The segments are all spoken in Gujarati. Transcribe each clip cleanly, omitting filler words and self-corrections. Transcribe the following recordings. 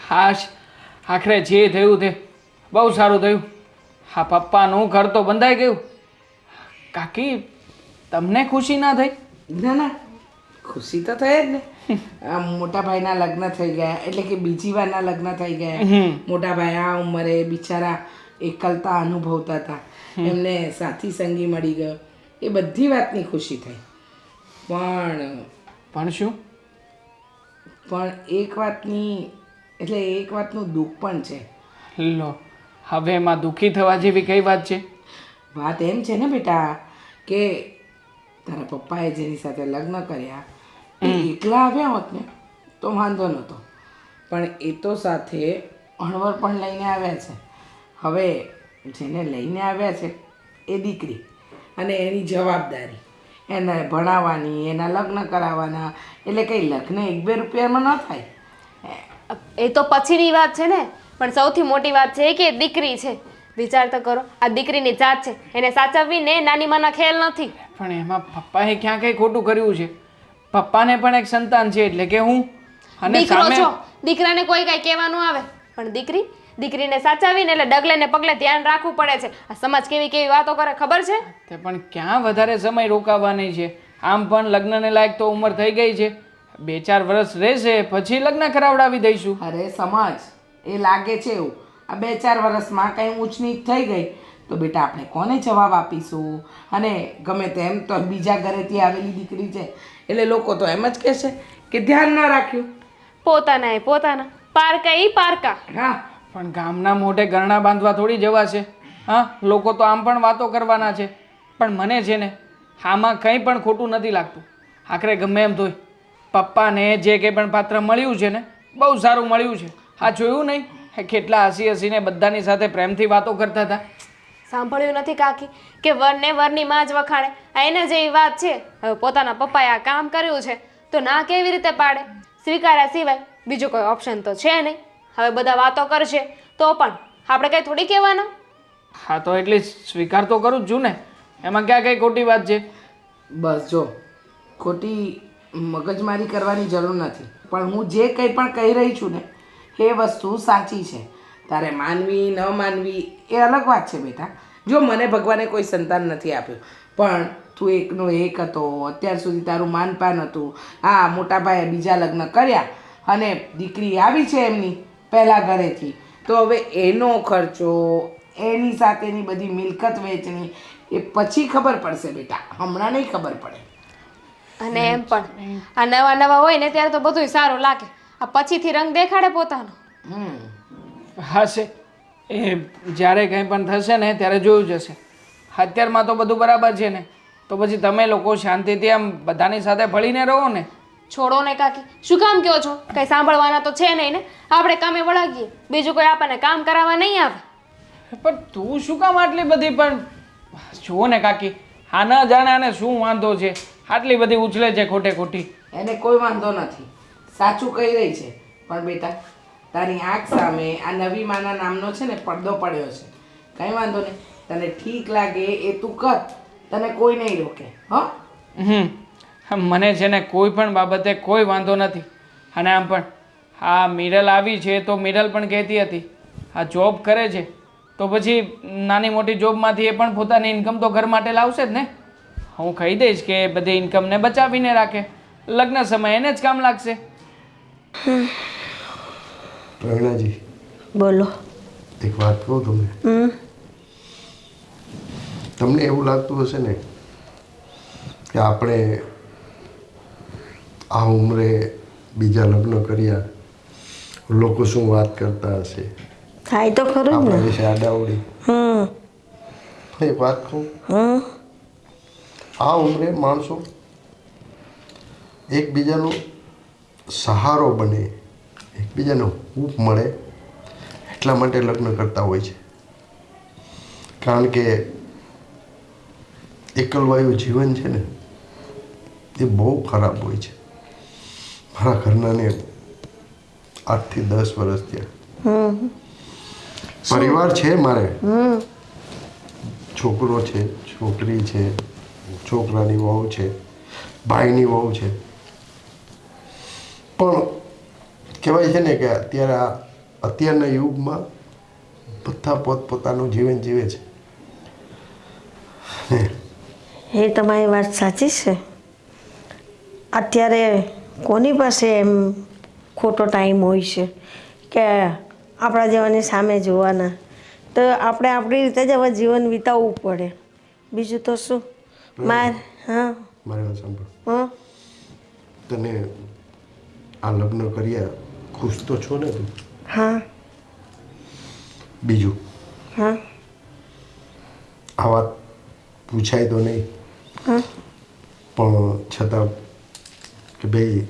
હાશ, આખરે જે થયું તે બહુ સારું થયું. હા, પપ્પાનું ઘર તો બંધાઈ ગયું. કાકી, તમને ખુશી ના થઈ? ના ના, ખુશી તો થઈ જ ને. આ મોટા ભાઈના લગ્ન થઈ ગયા, એટલે કે બીજી વારના લગ્ન થઈ ગયા. મોટા ભાઈ આ ઉંમરે બિચારા એકલતા અનુભવતા હતા, એમને સાથી સંગી મળી ગયો, એ બધી વાતની ખુશી થઈ. પણ શું? પણ એક વાતની, એટલે એક વાતનું દુઃખ પણ છે. લો, હવે એમાં દુઃખી થવા જેવી કઈ વાત છે? વાત એમ છે ને બેટા, કે તારા પપ્પાએ જેની સાથે લગ્ન કર્યા એ એકલા આવ્યા હોત ને તો વાંધો નહોતો, પણ એ તો સાથે અણવર પણ લઈને આવ્યા છે. હવે જેને લઈને આવ્યા છે એ દીકરી, અને એની જવાબદારી એને ભણાવવાની, એના લગ્ન કરાવવાના, એટલે કંઈ લગ્ન 1-2 રૂપિયામાં ન થાય. એ તો પછીની વાત છે ને, પણ સૌથી મોટી વાત છે કે દીકરી છે. વિચાર તો કરો, આ દીકરીની જાત છે, એને સાચવવીને નાની માના ખેલ નથી. પણ એમાં પપ્પાએ ક્યાં કંઈ ખોટું કર્યું છે? પપ્પાને પણ એક સંતાન છે, એટલે કે હું. અને દીકરો સામે છો, દીકરાને કોઈ કાંઈ કહેવાનું આવે, પણ દીકરીને સાચવીને એટલે ડગલે ને પગલે ધ્યાન રાખવું પડે છે. આ સમાજ કેવી કેવી વાતો કરે ખબર છે? તે પણ ક્યાં વધારે સમય રોકાવાની છે? આમ પણ લગ્નને લાયક તો ઉંમર થઈ ગઈ છે. 2-4 વર્ષ રહેશે પછી લગ્ન કરાવડાવી દઈશું. અરે સમજ, એ લાગે છે એવું. આ 2-4 વર્ષમાં કંઈ ઊંચ નીચ થઈ ગઈ તો બેટા આપણે કોને જવાબ આપીશું? અને ગમે તેમ તો બીજા ઘરેથી આવેલી દીકરી છે, એટલે લોકો તો એમ જ કહેશે કે ધ્યાન ન રાખ્યું. પોતાના પારકા ઈ પારકા. હા, પણ ગામના મોઢે ગરણા બાંધવા થોડી જવાશે. હા, લોકો તો આમ પણ વાતો કરવાના છે. પણ મને છે ને આમાં કંઈ પણ ખોટું નથી લાગતું. આખરે ગમે એમ તોય પપ્પાને જે કંઈ પણ પાત્ર મળ્યું છે ને બહુ સારું મળ્યું છે. આ જોયું નહીં કેટલા હસીને બધાની સાથે પ્રેમથી વાતો કરતા હતા? સાંભળ્યું નથી કાકી કે વરને વરની માં જ વખાણે? આ એને જેવી વાત છે. હવે પોતાના પપ્પાએ આ કામ કર્યું છે તો ના કેવી રીતે પાડે? સ્વીકાર્યા સિવાય બીજું કોઈ ઓપ્શન તો છે નહીં. હવે બધા વાતો કરશે તો પણ આપણે કંઈ થોડી કહેવાના. હા, તો એટલે સ્વીકાર તો કરું જ છું ને, એમાં ક્યાં કંઈ ખોટી વાત છે? બસ જો, ખોટી મગજમારી કરવાની જરૂર નથી, પણ હું જે કંઈ પણ કહી રહી છું ને એ વસ્તુ સાચી છે. તારે માનવી ન માનવી એ અલગ વાત છે બેટા. જો મને ભગવાને કોઈ સંતાન નથી આપ્યું, પણ તું એકનો એક હતો, અત્યાર સુધી તારું માનપાન હતું. હા, મોટા ભાઈએ બીજા લગ્ન કર્યા અને દીકરી આવી છે એમની પહેલાં ઘરેથી, તો હવે એનો ખર્ચો, એની સાથેની બધી મિલકત વેચણી એ પછી ખબર પડશે બેટા, હમણાં નહીં ખબર પડે. અને એમ પણ આ નવા નવા હોય ને ત્યારે તો બધું સારું લાગે, આ પછીથી રંગ દેખાડે પોતાનો. હશે એ જ્યારે કંઈ પણ થશે ને ત્યારે જોયું જશે. અત્યારમાં તો બધું બરાબર છે ને, તો પછી તમે લોકો શાંતિથી આમ બધાની સાથે ભળીને રહો ને. છોડો ને કાકી, શું કામ કહો છો? કંઈ સાંભળવાના તો છે નહીં ને. આપણે કામે વળગીએ, બીજું કોઈ આપણને કામ કરાવવા નહીં આવે. પણ તું શું કામ આટલી બધી? પણ જુઓ ને કાકી, આ ન જાણે આને શું વાંધો છે, આટલી બધી ઉછલે છે ખોટે ખોટી. એને કોઈ વાંધો નથી, સાચું કહી રહી છે. પણ બેટા, તારી આંખ સામે આ નવી માના નામનો છે ને પડદો પડ્યો છે. કંઈ વાંધો નહીં, તને ઠીક લાગે એ તું કર, તને કોઈ નહીં રોકે. મને છે ને કોઈ પણ બાબતે કોઈ વાંધો નથી. અને આમ પણ આ મિરલ આવી છે તો મિરલ પણ કહેતી હતી આ જોબ કરે છે તો પછી નાની મોટી જોબમાંથી એ પણ પોતાની ઇન્કમ તો ઘર માટે લાવશે જ ને. હું કહી દઈશ કે બધી ઇન્કમને બચાવીને રાખે, લગ્ન સમયે એને જ કામ લાગશે. પ્રેરણાજી, બોલો. એક વાત કહું તમને. તમને એવું લાગતું હશે ને કે આપણે આ ઉંમરે બીજા લગ્ન કર્યા, લોકો શું વાત કરતા હશે, થાય તો ખરું જ આપણા ને. વિશે આડાવડી. એક વાત કહું, આ ઉંમરે માણસો એકબીજાનો સહારો બને, એકબીજાનો હૂંફ મળે એટલા માટે લગ્ન કરતા હોય છે. કારણ કે એકલવાયું જીવન છે ને એ બહુ ખરાબ હોય છે. મારા ઘરનાને 8 થી 10 વર્ષ થયા. પરિવાર છે મારે, છોકરો છે, છોકરી છે, છોકરાની વહુ છે, ભાઈની વહુ છે. પણ કહેવાય છે ને કે અત્યારે આ અત્યારના યુગમાં બધા પોતપોતાનું જીવન જીવે છે એ તમારી વાત સાચી છે. અત્યારે કોની પાસે એમ ખોટો ટાઈમ હોય છે કે આપણા જેવાની સામે જોવાના? તો આપણે આપણી રીતે જ હવે જીવન વિતાવવું પડે. બીજું તો શું? હા મારી વાત સાંભળ. હા તને આ લગ્ન કર્યા ખુશ તો છો ને તું? હા બીજું હા આ વાત પૂછાય તો નહીં, હા પણ છતાં કે ભાઈ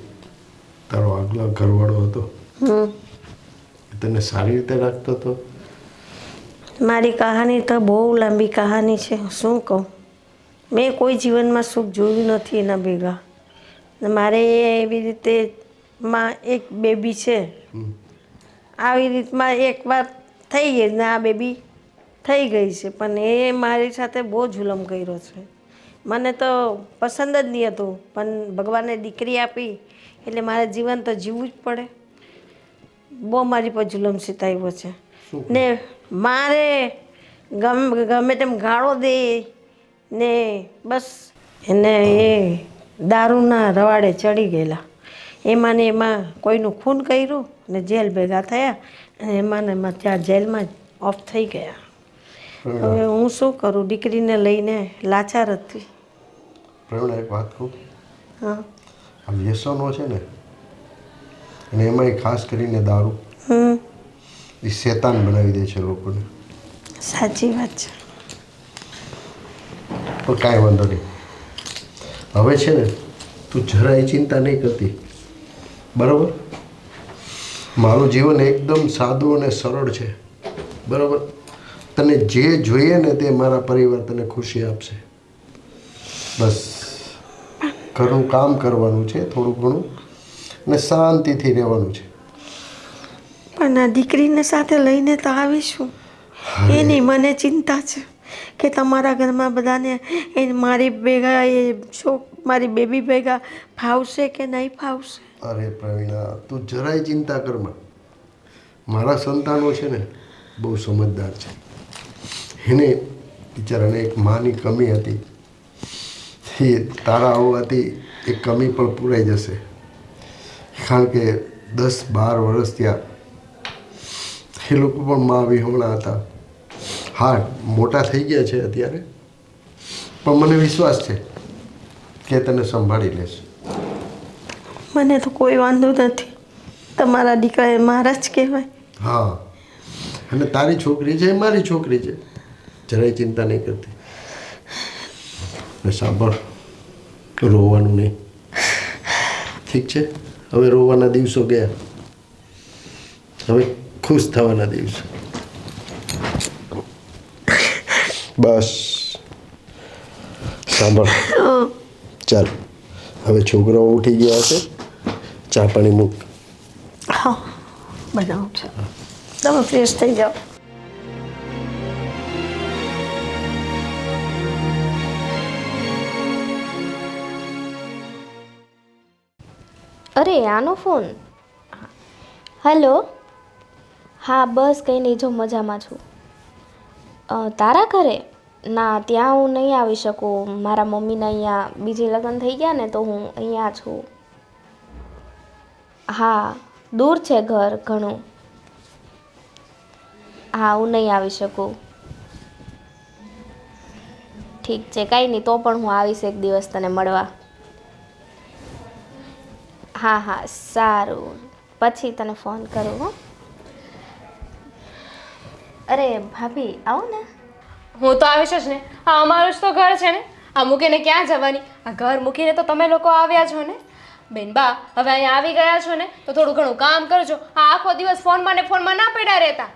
તારો આગલો ઘરવાળો હતો તને સારી રીતે રાખતો હતો? મારી કહાની તો બહુ લાંબી કહાની છે. શું કહું? મેં કોઈ જીવનમાં સુખ જોયું નથી એના ભેગા. મારે એવી રીતે માં એક બેબી છે. આવી રીતમાં એકવાર થઈ ગઈ ને આ બેબી થઈ ગઈ છે, પણ એ મારી સાથે બહુ જુલમ કર્યો છે. મને તો પસંદ જ નહીં હતું, પણ ભગવાને દીકરી આપી એટલે મારે જીવન તો જીવવું જ પડે. બહુ મારી પર જુલમ સિતાવ્યો છે ને મારે ગમે તેમ ગાળો દે ને બસ. એને એ દારૂના રવાડે ચડી ગયેલા. એમાં ને એમાં કોઈનું ખૂન કર્યું ને જેલ ભેગા થયા અને એમાં ને એમાં ત્યાં જેલમાં જ ઓફ થઈ ગયા. હવે હું શું કરું? દીકરીને લઈને લાચાર હતી. પ્રવીણા, એક વાત કહું? હા આ વ્યસનો છે ને, અને એમાંય ખાસ કરીને દારૂ, એ શેતાન બનાવી દે છે લોકોને. સાચી વાત છે. પણ કાંઈ વાંધો નહીં. હવે છે ને તું જરાય ચિંતા નહીં કરતી, બરાબર? મારું જીવન એકદમ સાદું અને સરળ છે, બરાબર? તને જે જોઈએ ને તે મારા પરિવાર તને ખુશી આપશે. બસ ઘરનું કામ કરવાનું છે થોડું ઘણું, અને શાંતિથી રહેવાનું છે. પણ આ દીકરીને સાથે લઈને તો આવીશું, એની મને ચિંતા છે કે તમારા ઘરમાં બધાને એ મારી ભેગા મારી બેબી ભેગા ફાવશે કે નહીં ફાવશે? અરે પ્રવીણા, તું જરાય ચિંતા કરમાં. મારા સંતાનો છે ને બહુ સમજદાર છે. એને બિચારાને એક માની કમી હતી, એ તારા આવવાથી એ કમી પણ પૂરાઈ જશે. કારણ કે 10-12 વર્ષ ત્યાં એ લોકો પણ મા વિહોણા હતા. હા, મોટા થઈ ગયા છે અત્યારે, પણ મને વિશ્વાસ છે કે તને સંભાળી લેશે. મને તો કોઈ વાંધો નથી. તમારા દીકરા એ મારા જ કહેવાય. હા, અને તારી છોકરી છે એ મારી છોકરી છે, જરાય ચિંતા નહીં કરતી. ને સાંભળ, રોવાનું નહીં, ઠીક છે? હવે રોવાના દિવસો ગયા, હવે ખુશ થવાના દિવસો. બસ સાંભળ, ચાલ હવે છોકરાઓ ઉઠી ગયા હશે, ચા પાણી મૂક. હા બનાવું છે. તમે ફ્રેશ થઈ જાઓ. અરે આનો ફોન. હેલો. હા બસ કંઈ નહીં, જો મજામાં છું. તારા ઘરે? ના, ત્યાં હું નહીં આવી શકું. મારા મમ્મીને અહીંયા બીજે લગ્ન થઈ ગયા ને, તો હું અહીંયા છું. હા, દૂર છે ઘર ઘણું. હા, હું નહીં આવી શકું. ઠીક છે, કાંઈ નહીં, તો પણ હું આવીશ એક દિવસ તને મળવા. હા હા સારું, પછી તને ફોન કરું. હો. અરે ભાભી આવો ને. હું તો આવીશ જ ને. આ અમારું જ તો ઘર છે ને. આ મૂકીને ક્યાં જવાની? આ ઘર મૂકીને તો તમે લોકો આવ્યા છો ને. બેન બા, હવે અહીંયા આવી ગયા છો ને, તો થોડું ઘણું કામ કરજો. આ આખો દિવસ ફોનમાં ને ફોનમાં ના પડ્યા રહેતા.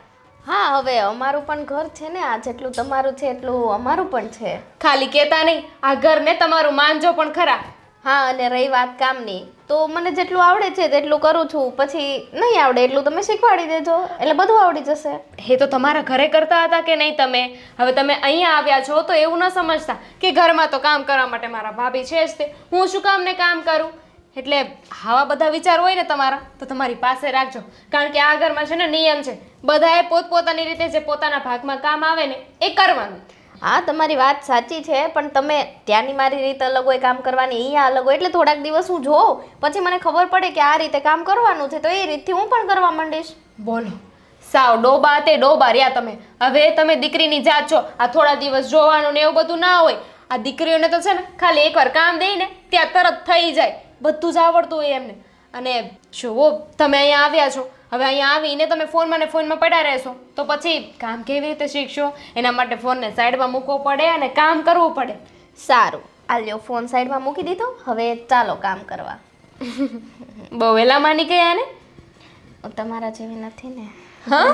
હા, હવે અમારું પણ ઘર છે ને. આ જેટલું તમારું છે એટલું અમારું પણ છે. ખાલી કહેતા નહીં, આ ઘરને તમારું માનજો પણ ખરા. હા, અને રહી વાત કામની, તો મને જેટલું આવડે છે તેટલું કરું છું. પછી નહીં આવડે એટલું તમે શીખવાડી દેજો, એટલે બધું આવડી જશે. એ તો તમારા ઘરે કરતા હતા કે નહીં તમે? હવે તમે અહીંયા આવ્યા છો તો એવું ન સમજતા કે ઘરમાં તો કામ કરવા માટે મારા ભાભી છે જ તે. હું શું કામ ને કામ કરું? એટલે આવા બધા વિચાર હોય ને તમારા તો તમારી પાસે રાખજો. કારણ કે આ ઘરમાં છે ને નિયમ છે, બધાએ પોતપોતાની રીતે જે પોતાના ભાગમાં કામ આવે ને એ કરવાનું. હા તમારી વાત સાચી છે, પણ તમે ત્યાંની મારી રીત અલગ હોય કામ કરવાની, અહીંયા અલગ હોય, એટલે થોડાક દિવસ હું જોઉં પછી મને ખબર પડે કે આ રીતે કામ કરવાનું છે તો એ રીતથી હું પણ કરવા માંડીશ. બોલો, સાવ ડોબા તે ડોબા રહ્યા તમે. હવે તમે દીકરીની જાત છો, આ થોડા દિવસ જોવાનું ને એવું બધું ના હોય. આ દીકરીઓને તો છે ને ખાલી એકવાર કામ દઈને ત્યાં તરત થઈ જાય, બધું જ આવડતું હોય એમને. અને જુઓ તમે અહીંયા આવ્યા છો, હવે અહીંયા આવીને તમે ફોનમાં ને ફોનમાં પડ્યા રહેશો તો પછી કામ કેવી રીતે શીખશો? એના માટે ફોનને સાઈડમાં મૂકવો પડે અને કામ કરવું પડે. સારું, આ લ્યો ફોન સાઈડમાં મૂકી દીધો, હવે ચાલો કામ કરવા. બહુ વહેલા માની ગયા ને? તમારા જેવી નથી ને. હા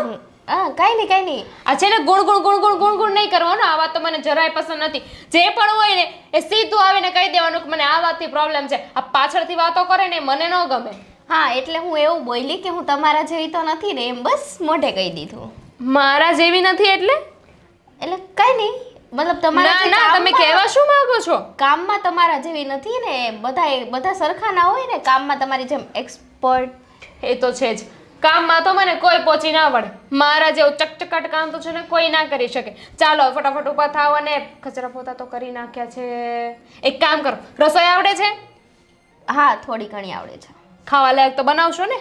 હા કાંઈ નહીં. આ છે ને ગુણ ગુણ ગુણ ગુણ ગુણ ગુણ નહીં કરવાનું. આ વાત તો મને જરાય પસંદ નથી. જે પણ હોય ને એ સીધું આવીને કહી દેવાનું કે મને આ વાતથી પ્રોબ્લેમ છે. આ પાછળથી વાતો કરે ને મને ન ગમે. હા એટલે હું એવું બોલી કે હું તમારા જેવી તો નથી ને, એમ બસ મોઢે કહી દીધું. મારા જેવી નથી એટલે કાંઈ નહીં, મતલબ તમારા ના ના તમે કહેવા શું માંગો છો? કામમાં તમારા જેવી નથી ને, બધા સરખા ના હોય ને, કામમાં તમારી જેમ એક્સપર્ટ. એ તો છે જ. કામમાં તો મને કોઈ પહોંચી ના વળે. મારા જેવું ચકચકાટ કામ તો છે ને કોઈ ના કરી શકે. ચાલો ફટાફટ ઊભા થાવ અને કચરા પોતા તો કરી નાખ્યા છે. એક કામ કરો, રસોઈ આવડે છે? હા થોડી ઘણી આવડે છે. ખાવા લાયક તો બનાવશો ને?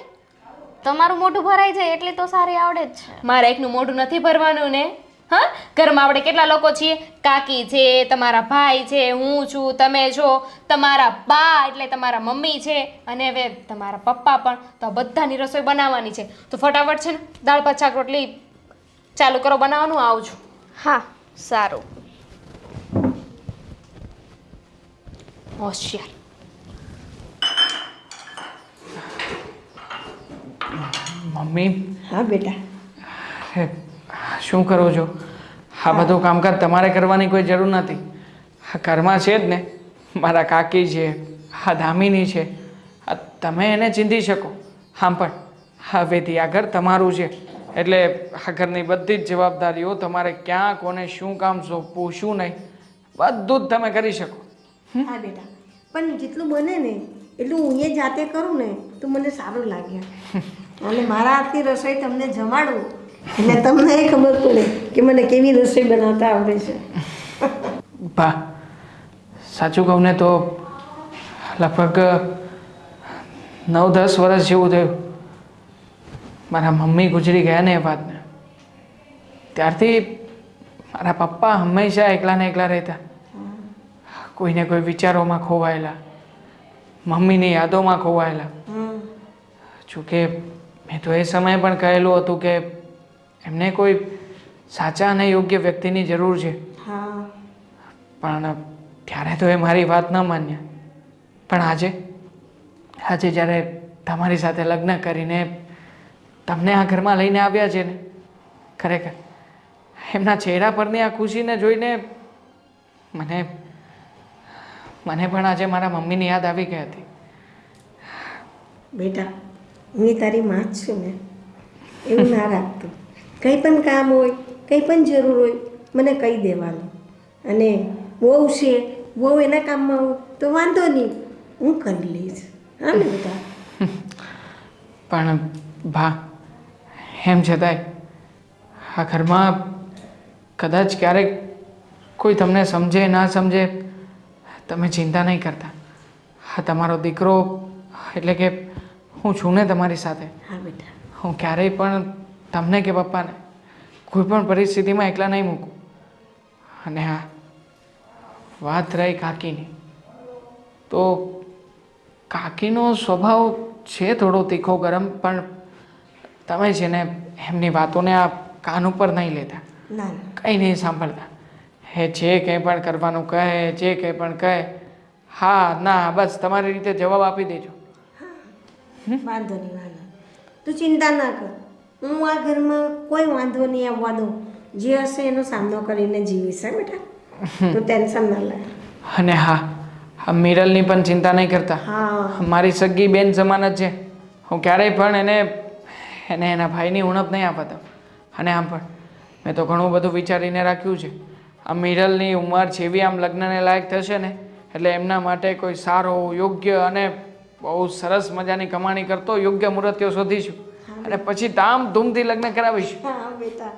તમારું મોઢું ભરાઈ જાય એટલે તો સારી આવડે જ છે. મારે એકનું મોઢું નથી ભરવાનું ને. હા, ઘરમાં આપણે કેટલા લોકો છીએ? કાકી છે, તમારા ભાઈ છે, હું છું, તમે છો, તમારા બા એટલે તમારા મમ્મી છે, અને હવે તમારા પપ્પા પણ. તો આ બધાની રસોઈ બનાવવાની છે. તો ફટાફટ છે ને દાળ ભાત શાક રોટલી ચાલુ કરો બનાવવાનું. આવું છું. હા સારું. હોશિયાર. મમ્મી, હા બેટા. હે, શું કરો છો? આ બધું કામકાજ તમારે કરવાની કોઈ જરૂર નથી. આ ઘરમાં છે જ ને, મારા કાકી છે, આ દામિની છે, આ તમે એને ચીંધી શકો. આમ પણ હવેથી આ ઘર તમારું છે, એટલે આ ઘરની બધી જ જવાબદારીઓ તમારે ક્યાં કોને શું કામ સોંપવું શું નહીં બધું જ તમે કરી શકો. હા બેટા, પણ જેટલું બને ને એટલું હું એ જાતે કરું ને તો મને સારું લાગે. અને મારા હાથની રસોઈ તમને જમાડું એટલે તમને એ ખબર પડે કે મને કેવી રસોઈ બનાવતા આવડે છે. બા, સાચું કહું ને તો લગભગ 9-10 વર્ષ જેવું થયું મારા મમ્મી ગુજરી ગયા ને એ વાતને. ત્યારથી મારા પપ્પા હંમેશા એકલા ને એકલા રહેતા, કોઈને કોઈ વિચારોમાં ખોવાયેલા, મમ્મીની યાદોમાં ખોવાયેલા. જોકે મેં તો એ સમયે પણ કહેલું હતું કે એમને કોઈ સાચા અને યોગ્ય વ્યક્તિની જરૂર છે, પણ ત્યારે તો એ મારી વાત ન માન્યા. પણ આજે જ્યારે તમારી સાથે લગ્ન કરીને તમને આ ઘરમાં લઈને આવ્યા છે ને, ખરેખર એમના ચહેરા પરની આ ખુશીને જોઈને મને પણ આજે મારા મમ્મીની યાદ આવી ગઈ હતી. બેટા, હું તારી માં જ છું ને, એવું ના રાખતું. કંઈ પણ કામ હોય, કંઈ પણ જરૂર હોય મને કહી દેવાનું. અને વહુ છે, વહુ એના કામમાં હોય તો વાંધો નહીં, હું કરી લઈશ. હા ને બેટા? પણ ભા, એમ છતાંય આ ઘરમાં કદાચ ક્યારેક કોઈ તમને સમજે ના સમજે તમે ચિંતા નહીં કરતા. હા, તમારો દીકરો એટલે કે હું છું ને તમારી સાથે. હા બેટા. હું ક્યારેય પણ તમને કે પપ્પાને કોઈ પણ પરિસ્થિતિમાં એકલા નહીં મૂકું. અને હા, વાત રહી કાકીની, તો કાકીનો સ્વભાવ છે થોડો તીખો ગરમ, પણ તમે છે ને એમની વાતોને આ કાન ઉપર નહીં લેતા, ના કંઈ નહીં સાંભળતા. એ જે કંઈ પણ કરવાનું કહે, જે કંઈ પણ કહે, હા ના બસ તમારી રીતે જવાબ આપી દેજો. વાંધો નહીં. તું ચિંતા ના કર, હું આ ઘરમાં કોઈ વાંધો નહીં આવવા દઉં. જે હશે એનો સામનો કરીને જીવીશ. હે બેટા, તું ટેન્શન ના લે. અને હા, આ મિરલની પણ ચિંતા નહીં કરતા. હા, મારી સગી બેન સમાન જ છે. હું ક્યારેય પણ એને એના ભાઈની ઉણપ નહીં આપવા દઉં. અને આમ પણ મેં તો ઘણું બધું વિચારીને રાખ્યું છે. આ મિરલની ઉંમર જેવી આમ લગ્નને લાયક થશે ને એટલે એમના માટે કોઈ સારો યોગ્ય અને બહુ સરસ મજાની કમાણી કરતો યોગ્ય મુહૂર્ત્યો શોધીશું અને પછી ધામધૂમથી લગ્ન કરાવીશું. હા બેટા,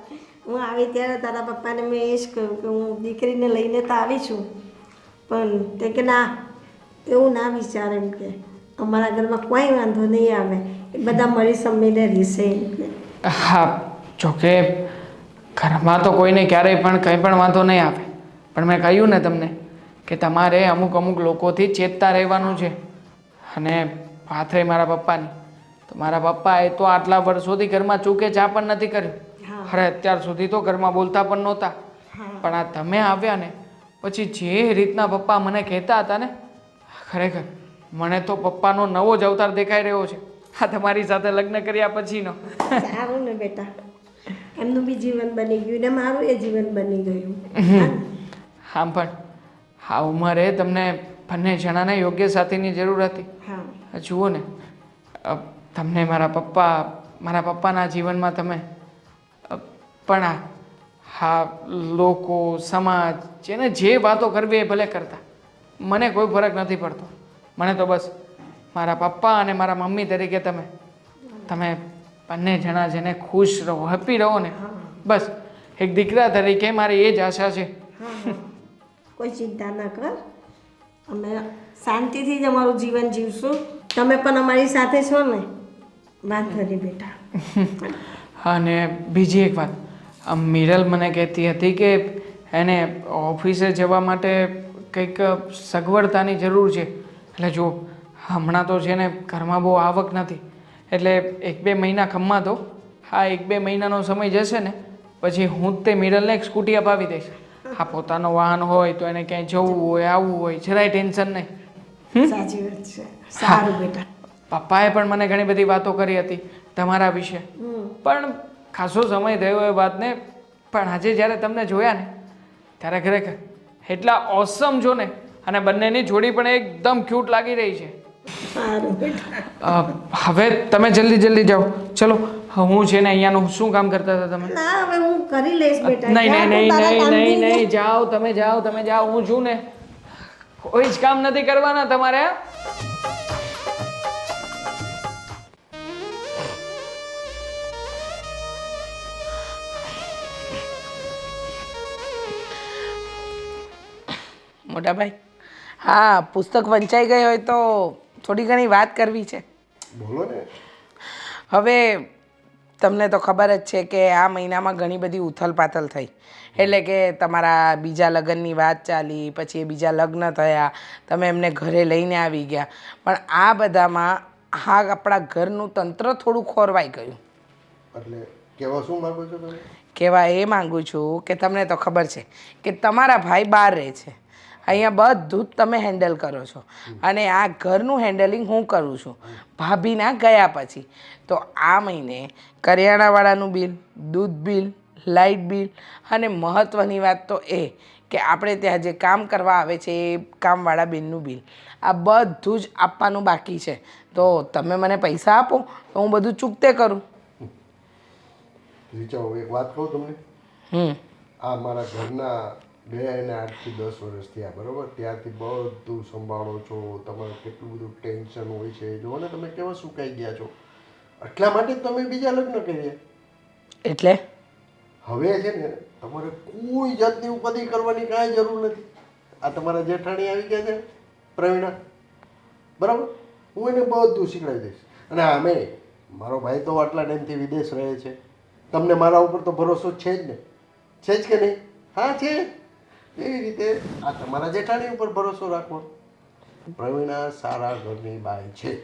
હું આવી ત્યારે તારા પપ્પાને મેં એ જ કહ્યું કે હું દીકરીને લઈને તો આવી છું, પણ તે કે ના, એવું ના વિચારે એમ કે અમારા ઘરમાં કોઈ વાંધો નહીં આવે, એ બધા મળી સમજીને રહેશે એમ કે. હા, જોકે ઘરમાં તો કોઈને ક્યારેય પણ કંઈ પણ વાંધો નહીં આવે, પણ મેં કહ્યું ને તમને કે તમારે અમુક લોકોથી ચેતતા રહેવાનું છે. અને વાત રહી મારા પપ્પાની, તો મારા પપ્પાએ તો આટલા વર્ષોથી ઘરમાં ચૂકે ચા પણ નથી કર્યું. અરે અત્યાર સુધી તો ઘરમાં બોલતા પણ નહોતા, પણ આ તમે આવ્યા ને પછી જે રીતના પપ્પા મને કહેતા હતા ને, ખરેખર મને તો પપ્પાનો નવો જ અવતાર દેખાઈ રહ્યો છે આ તમારી સાથે લગ્ન કર્યા પછીનો. સારું ને બેટા, એમનું બી જીવન બની ગયું ને મારું એ જીવન બની ગયું. હા, પણ આ ઉંમરે તમને બંને જણાને યોગ્ય સાથીની જરૂર હતી. હા જુઓ ને, તમને મારા પપ્પાના જીવનમાં તમે પણ હા, લોકો સમાજ જેને જે વાતો કરવી એ ભલે કરતા, મને કોઈ ફરક નથી પડતો. મને તો બસ મારા પપ્પા અને મારા મમ્મી તરીકે તમે બંને જણા જેને ખુશ રહો, હેપી રહો ને, બસ એક દીકરા તરીકે મારી એ જ આશા છે. કોઈ ચિંતા ના કર, અમે શાંતિથી જ અમારું જીવન જીવશું. તમે પણ અમારી સાથે છો ને, વાંધો નહીં બેટા. અને બીજી એક વાત, મિરલ મને કહેતી હતી કે એને ઓફિસે જવા માટે કંઈક સગવડતાની જરૂર છે. એટલે જો હમણાં તો છે ને ઘરમાં બહુ આવક નથી, એટલે 1-2 મહિના ખમ્મા દો. હા, 1-2 મહિનાનો સમય જશે ને પછી હું જ તે મિરલને એક સ્કૂટી અપાવી દઈશ. હા, પોતાનો વાહન હોય તો એને ક્યાંય જવું હોય આવવું હોય જરાય ટેન્શન નહીં. સાચી વાત છે. સારું બેટા. પપ્પાએ પણ મને ઘણી બધી વાતો કરી હતી તમારા વિશે, પણ ખાસો સમય થયો એ વાતને. પણ આજે જ્યારે તમને જોયા ને ત્યારે ખરેખર એટલા ઓસમ છો ને, અને બંનેની જોડી પણ એકદમ ક્યુટ લાગી રહી છે. સારું બેટા. હવે તમે જલ્દી જાઓ. ચલો, હું છે ને અહીંયાનું શું કામ કરતા હતા તમે? ના, હવે હું કરી લઈશ બેટા. નહીં, જાઓ તમે જાઓ. હું છું ને, કોઈ જ કામ નથી કરવાના તમારે. મોટા ભાઈ, હા, પુસ્તક વંચાઈ ગઈ હોય તો થોડી ઘણી વાત કરવી છે. બોલો ને. હવે તમને તો ખબર જ છે કે આ મહિનામાં ઘણી બધી ઉથલપાથલ થઈ, એટલે કે તમારા બીજા લગ્નની વાત ચાલી, પછી એ બીજા લગ્ન થયા, તમે એમને ઘરે લઈને આવી ગયા, પણ આ બધામાં આપણા ઘરનું તંત્ર થોડું ખોરવાઈ ગયું. એટલે કેવા શું માગો છો તમે? કહેવા એ માગું છું કે તમને તો ખબર છે કે તમારા ભાઈ બહાર રહે છે, અહીંયા બધું જ તમે હેન્ડલ કરો છો, અને આ ઘરનું હેન્ડલિંગ હું કરું છું ભાભીના ગયા પછી. તો આ મહિને કરિયાણાવાળાનું બિલ, દૂધ બિલ, લાઇટ બિલ, અને મહત્ત્વની વાત તો એ કે આપણે ત્યાં જે કામ કરવા આવે છે એ કામવાળા બેનનું બિલ, આ બધું જ આપવાનું બાકી છે. તો તમે મને પૈસા આપો તો હું બધું ચૂકતે કરું. વિચારો, એક વાત કહું તમને. આ મારા ઘરના 2 અને 8 થી 10 વર્ષ થયા, બરાબર? ત્યારથી બધું સંભાળો છો, તમારે કેટલું બધું ટેન્શન હોય છે. જુઓ ને તમે કેવા સુકાઈ ગયા છો. એટલા માટે જ તમે બીજા લગ્ન કર્યા. એટલે હવે છે ને તમારે કોઈ જાતની ઉપાધિ કરવાની કાંઈ જરૂર નથી. આ તમારા જેઠાણી આવી ગયા છે, પ્રવીણા, બરાબર? હું એને બધું શીખવાડી દઈશ. અને અમે, મારો ભાઈ તો આટલા ટાઈમથી વિદેશ રહે છે, તમને મારા ઉપર તો ભરોસો છે જ ને, છે જ કે નહીં? હા, છે. એવી રીતે આ તમારા જેઠાણી ઉપર ભરોસો રાખવો. પ્રવીણા સારા ઘરની બાઈ છે,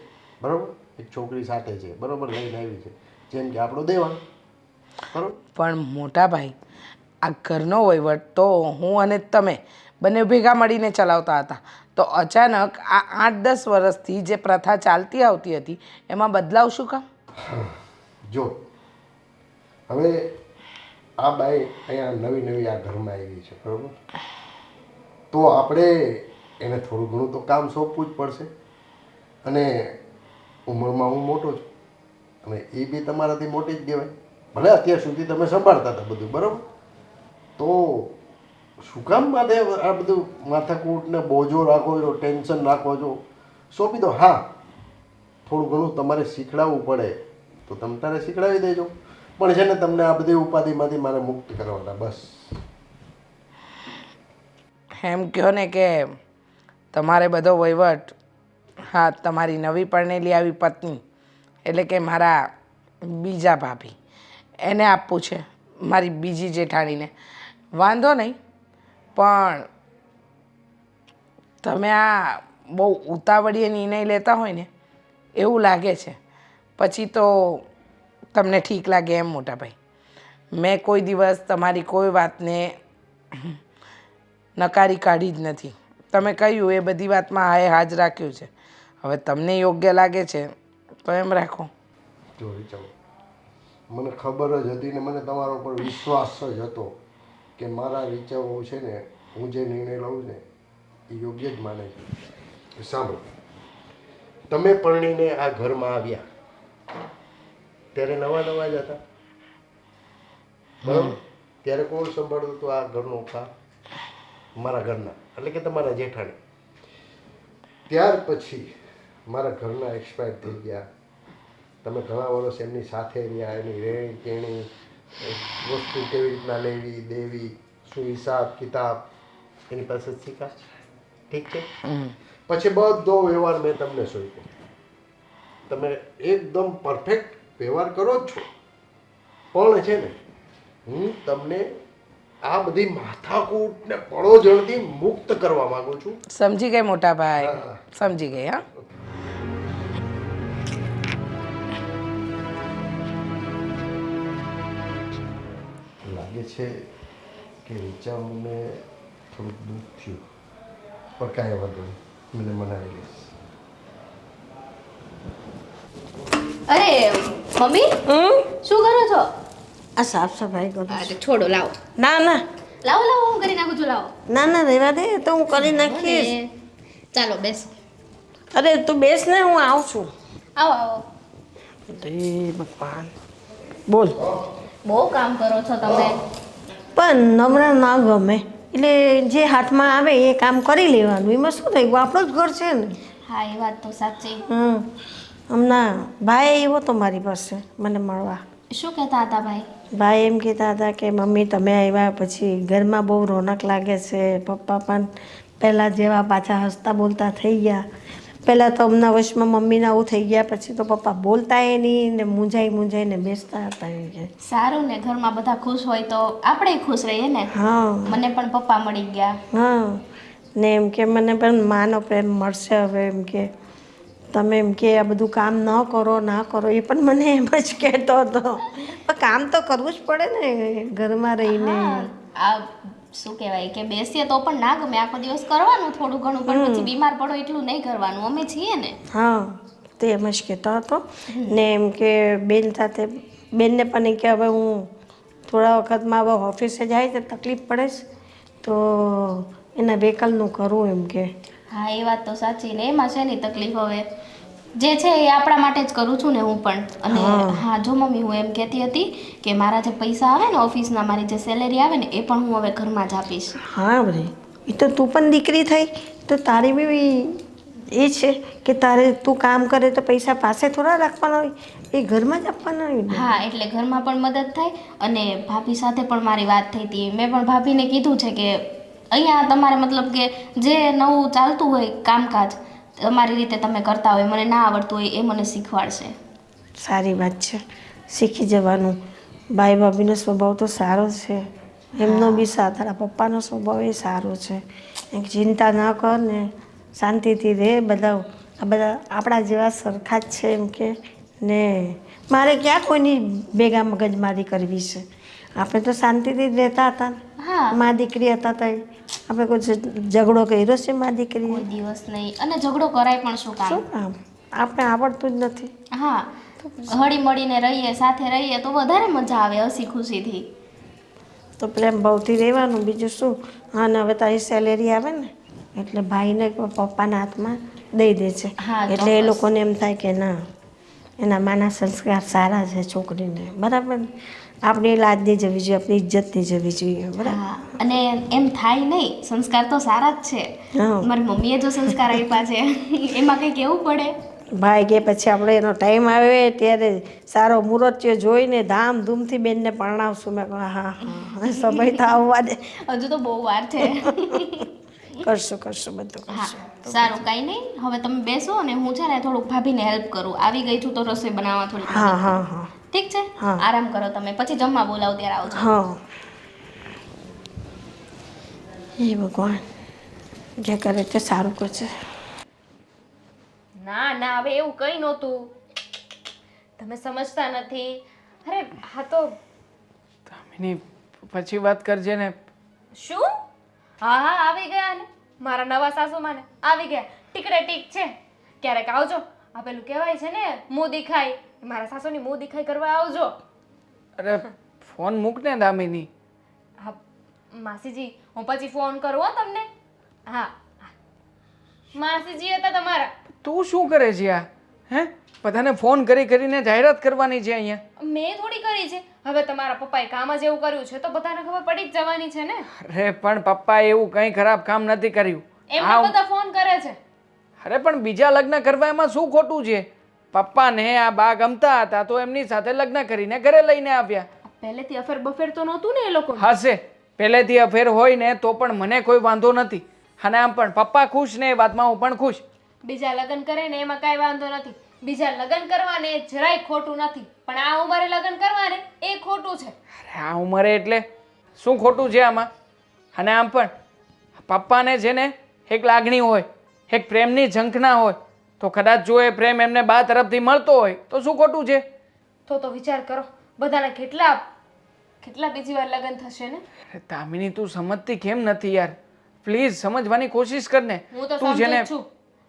બરાબર? એક છોકરી સાથે છે, બરાબર, લઈને આવી છે, જેમ કે આપણો દેવાંગ, બરાબર? પણ મોટા ભાઈ, આ ઘરનો વહીવટ તો હું અને તમે બંને ભેગા મળીને ચલાવતા હતા, તો અચાનક આ 8-10 વર્ષથી જે પ્રથા ચાલતી આવતી હતી એમાં બદલાવ શું કામ? જો હવે આ બાઈ અહીંયા નવી આ ઘરમાં આવી છે, બરાબર? તો આપણે એને થોડું ઘણું તો કામ સોંપવું જ પડશે. અને ઉંમરમાં હું મોટો છું અને એ બી તમારાથી મોટી જ કહેવાય. ભલે અત્યાર સુધી તમે સંભાળતા હતા બધું, બરાબર? તો શું કામ માટે આ બધું માથાકૂટ ને બોજો રાખો છો, ટેન્શન રાખો છો? સોંપી દો. હા, થોડું ઘણું તમારે શીખડાવવું પડે તો તમે તારે શીખડાવી દેજો, પણ છે ને તમને આ બધી ઉપાધિમાંથી મારે મુક્ત કરવાના બસ. એમ કહો ને કે તમારે બધો વહીવટ, હા, તમારી નવી પરણેલી આવી પત્ની એટલે કે મારા બીજા ભાભી એને આપવું છે, મારી બીજી જેઠાણીને. વાંધો નહીં, પણ તમે આ બહુ ઉતાવળીએ નિર્ણય લેતા હોય ને એવું લાગે છે. પછી તો તમને ઠીક લાગે એમ મોટા ભાઈ. મેં કોઈ દિવસ તમારી કોઈ વાતને નકારી કાઢી જ નથી. તમે કહ્યું એ બધી વાતમાં હાય હાજ રાખ્યું છે. હવે તમને યોગ્ય લાગે છે તો એમ રાખો. જો વિચારો, મને ખબર જ હતી ને મને તમારા ઉપર વિશ્વાસ જ હતો કે મારા વિચારો છે ને, હું જે નિર્ણય લઉં ને એ યોગ્ય જ માને છે. સાંભળો, તમે પરણીને આ ઘરમાં આવ્યા ત્યારે નવા નવા જ હતા, બરાબર? ત્યારે કોણ સંભાળતું હતું આ ઘરનું કામ? મારા ઘરના એટલે કે તમારા જેઠાણી. ત્યાર પછી મારા ઘરના એક્સપાયર થઈ ગયા. તમે ઘણા વર્ષ એમની સાથે રહ્યા, એની રહેણી કેણી, વસ્તુ કેવી રીતના લેવી દેવી, શું હિસાબ કિતાબ એની પાસે શીખા. ઠીક છે, પછી બધો વ્યવહાર મેં તમને સોંપ્યો. તમે એકદમ પરફેક્ટ વ્યવહાર કરો જ છો, પણ છે ને હું તમને આ બધી માથાકૂટ ને પડોજણથી મુક્ત કરવા માંગુ છું. સમજી ગઈ મોટા ભાઈ, સમજી ગઈ. હા, લાગે છે કે વિચારોને થોડુંક દુઃખ થયું, પણ કાંઈ વાંધો નહીં, મને મનાવી લઈશ. અરે મમ્મી, શું કરો છો? આ સાફ સફાઈ કરું છું. અરે છોડો, લાવો ના ના લાવો લાવો, હું કરી નાખું છું. લાવો. ના ના રહેવા દે, તો હું કરી નાખીશ. ચાલો બેસો. અરે તું બેસ ને, હું આવું છું. આવો આવો. અરે ભગવાન, બોલ. બહુ કામ કરો છો તમે. પણ નમરા ના ગમે એટલે જે હાથમાં આવે એ કામ કરી લેવાનું. એમાં શું થઈ ગયું, આપણું જ ઘર છે ને. હા, એ વાત તો સાચી. હમણાં ભાઈ આવ્યો તો મારી પાસે મને મળવા. શું કહેતા હતા ભાઈ? ભાઈ એમ કહેતા હતા કે મમ્મી તમે આવ્યા પછી ઘરમાં બહુ રોનક લાગે છે. પપ્પા પણ પહેલાં જેવા પાછા હસતા બોલતા થઈ ગયા. પહેલાં તો હમણાં વર્ષમાં મમ્મીના આવું થઈ ગયા, પછી તો પપ્પા બોલતાય નહીં ને મૂંઝાઈને બેસતા હતા. એમ કે સારું ને, ઘરમાં બધા ખુશ હોય તો આપણે ખુશ રહીએ ને. હા, મને પણ પપ્પા મળી ગયા. હા, ને એમ કે મને પણ માનો પ્રેમ મળશે હવે. એમ કે તમે એમ કે આ બધું કામ ન કરો ના કરો, એ પણ મને એમ જ કહેતો હતો. પણ કામ તો કરવું જ પડે ને ઘરમાં રહીને. આ શું કહેવાય કે બેસીએ તો પણ ના ગમે, આખો દિવસ કરવાનું થોડું ઘણું, પણ પછી બીમાર પડો એટલું નહીં કરવાનું. અમે છીએ ને. હા, તે એમ જ કહેતો હતો ને. એમ કે બેન સાથે, બેનને પણ એમ કે હવે હું થોડા વખતમાં હવે ઓફિસે જાય તો તકલીફ પડે છે તો એના વ્હીકલનું કરું. એમ કે હા, એ વાત તો સાચી ને. એમાં છે ની તકલીફ, હવે જે છે એ આપણા માટે જ કરું છું ને હું પણ. અને હા જો મમ્મી, હું એમ કહેતી હતી કે મારા જે પૈસા આવે ને ઓફિસના, મારી જે સેલેરી આવે ને, એ પણ હું હવે ઘરમાં જ આપીશ. હા બધી, એ તો તું પણ દીકરી થઈ તો તારી બી એ છે કે તારે તું કામ કરે તો પૈસા પાસે થોડા રાખવાના હોય, એ ઘરમાં જ આપવાના હોય. હા, એટલે ઘરમાં પણ મદદ થાય. અને ભાભી સાથે પણ મારી વાત થઈ હતી. મેં પણ ભાભીને કીધું છે કે અહીંયા તમારે મતલબ કે જે નવું ચાલતું હોય કામકાજ તમારી રીતે તમે કરતા હોય, મને ના આવડતું હોય એ મને શીખવાડશે. સારી વાત છે, શીખી જવાનું. ભાઈ ભાભીનો સ્વભાવ તો સારો છે, એમનો બી સાથ. તારા પપ્પાનો સ્વભાવ એ સારો છે. ચિંતા ન કર ને શાંતિથી રહે. બધા આપણા જેવા સરખા જ છે. એમ કે ને મારે ક્યાં કોઈની ભેગા મગજમારી કરવી છે. આપણે તો શાંતિથી જ રહેતા હતા. હા, મા દીકરી હતા તો આપણે કોઈ ઝઘડો કર્યો છે મા દીકરી? કોઈ દિવસ નહીં. અને ઝઘડો કરાય પણ શું કામ? શું કામ? આપણે આવડતું જ નથી. હા, હળી મળીને રહીએ, સાથે રહીએ તો વધારે મજા આવે, હસી ખુશીથી. તો પ્રેમ ભાવથી રહેવાનું, બીજું શું. હા, ને હવે તારી સેલેરી આવે ને એટલે ભાઈને પપ્પાના હાથમાં દઈ દે છે. હા, એટલે એ ચોક્કસ. લોકોને એમ થાય કે ના, એના માના સંસ્કાર સારા છે છોકરીને. બરાબર, આપણી લાજ નહીં જવી જોઈએ, આપણી ઇજ્જત નહીં જવી જોઈએ. બરાબર. હા, અને એમ થાય નહીં, સંસ્કાર તો સારા જ છે. હા. મારી મમ્મીએ જો સંસ્કાર આપ્યા છે એમાં કંઈ કહેવું પડે? ભાઈ કે પછી આપણે એનો ટાઈમ આવે ત્યારે સારો મુહૂર્ત જોઈને ધામધૂમથી બેનને પરણાવશું. મેં કહ્યું હા હા સમય તો આવવા દે. હજુ તો બહુ વાર છે. કરશું બધું હા કરશું. સારું કાંઈ નહીં, હવે તમે બેસો અને હું છે ને થોડુંક ભાભીને હેલ્પ કરું. આવી ગઈ છું તો રસોઈ બનાવવા થોડી હા હા હા ઠીક છે? હા. આરામ કરો તમે, પછી જમવા બોલાવો ત્યારે આવજો. હા. હે ભગવાન, જે કરે તે સારું કરશે. ના ના, હવે એવું કંઈ નહોતું, તમે સમજતા નથી. અરે હા તો દામિની પછી વાત કરજે ને. શું? હા હા આવી ગયા ને મારા નવા સાસુમાં ને આવી ગયા. ટીકડે ટીક છે, ક્યારેક આવજો. આ પેલું કહેવાય છે ને મું દેખાય, મારા સાસુની મું દેખાય કરવા આવજો. અરે ફોન મૂક ને દામિની. હા માસીજી, હું પછી ફોન કરું હો તમને. હા માસીજી હતા તમારા. તું શું કરે છે આ? હે, બધાને ફોન કરીને જાહેરાત કરવાની છે અહીંયા. મેં થોડી કરી છે. હવે તમારા પપ્પાએ કામ જ એવું કર્યું છે તો બધાને ખબર પડી જ જવાની છે ને. અરે પણ પપ્પાએ એવું કંઈ ખરાબ કામ નથી કર્યું. એમના બધા ફોન કરે છે. અરે પણ બીજા લગ્ન કરવા એમાં શું ખોટું છે? પપ્પાને આ બા ગમતા હતા તો એમની સાથે લગ્ન કરીને ઘરે લઈને આવ્યા. પહેલેથી અફેર બફેર તો નહોતું ને એ લોકો. હશે, પહેલેથી અફેર હોય ને તો પણ મને કોઈ વાંધો નથી. અને આમ પણ પપ્પા ખુશ ને એ વાતમાં હું પણ ખુશ. બીજા લગ્ન કરે ને એમાં કાંઈ વાંધો નથી. બીજા લગ્ન કરવાને જરાય ખોટું નથી, પણ આ ઉંમરે લગ્ન કરવાને એ ખોટું છે. અરે આ ઉંમરે એટલે શું ખોટું છે આમાં? અને આમ પણ પપ્પાને છે ને એક લાગણી હોય, એક પ્રેમની ઝંખના હોય, તો કદાચ જો એ પ્રેમ એમને બા તરફથી મળતો હોય તો શું ખોટું છે? તો વિચાર કરો, બધાના કેટલા બીજી વાર લગ્ન થશે ને. અરે દામિની તું સમજતી કેમ નથી યાર? પ્લીઝ સમજવાની કોશિશ કર ને. હું તો તું છે સમજુ ને જ છું,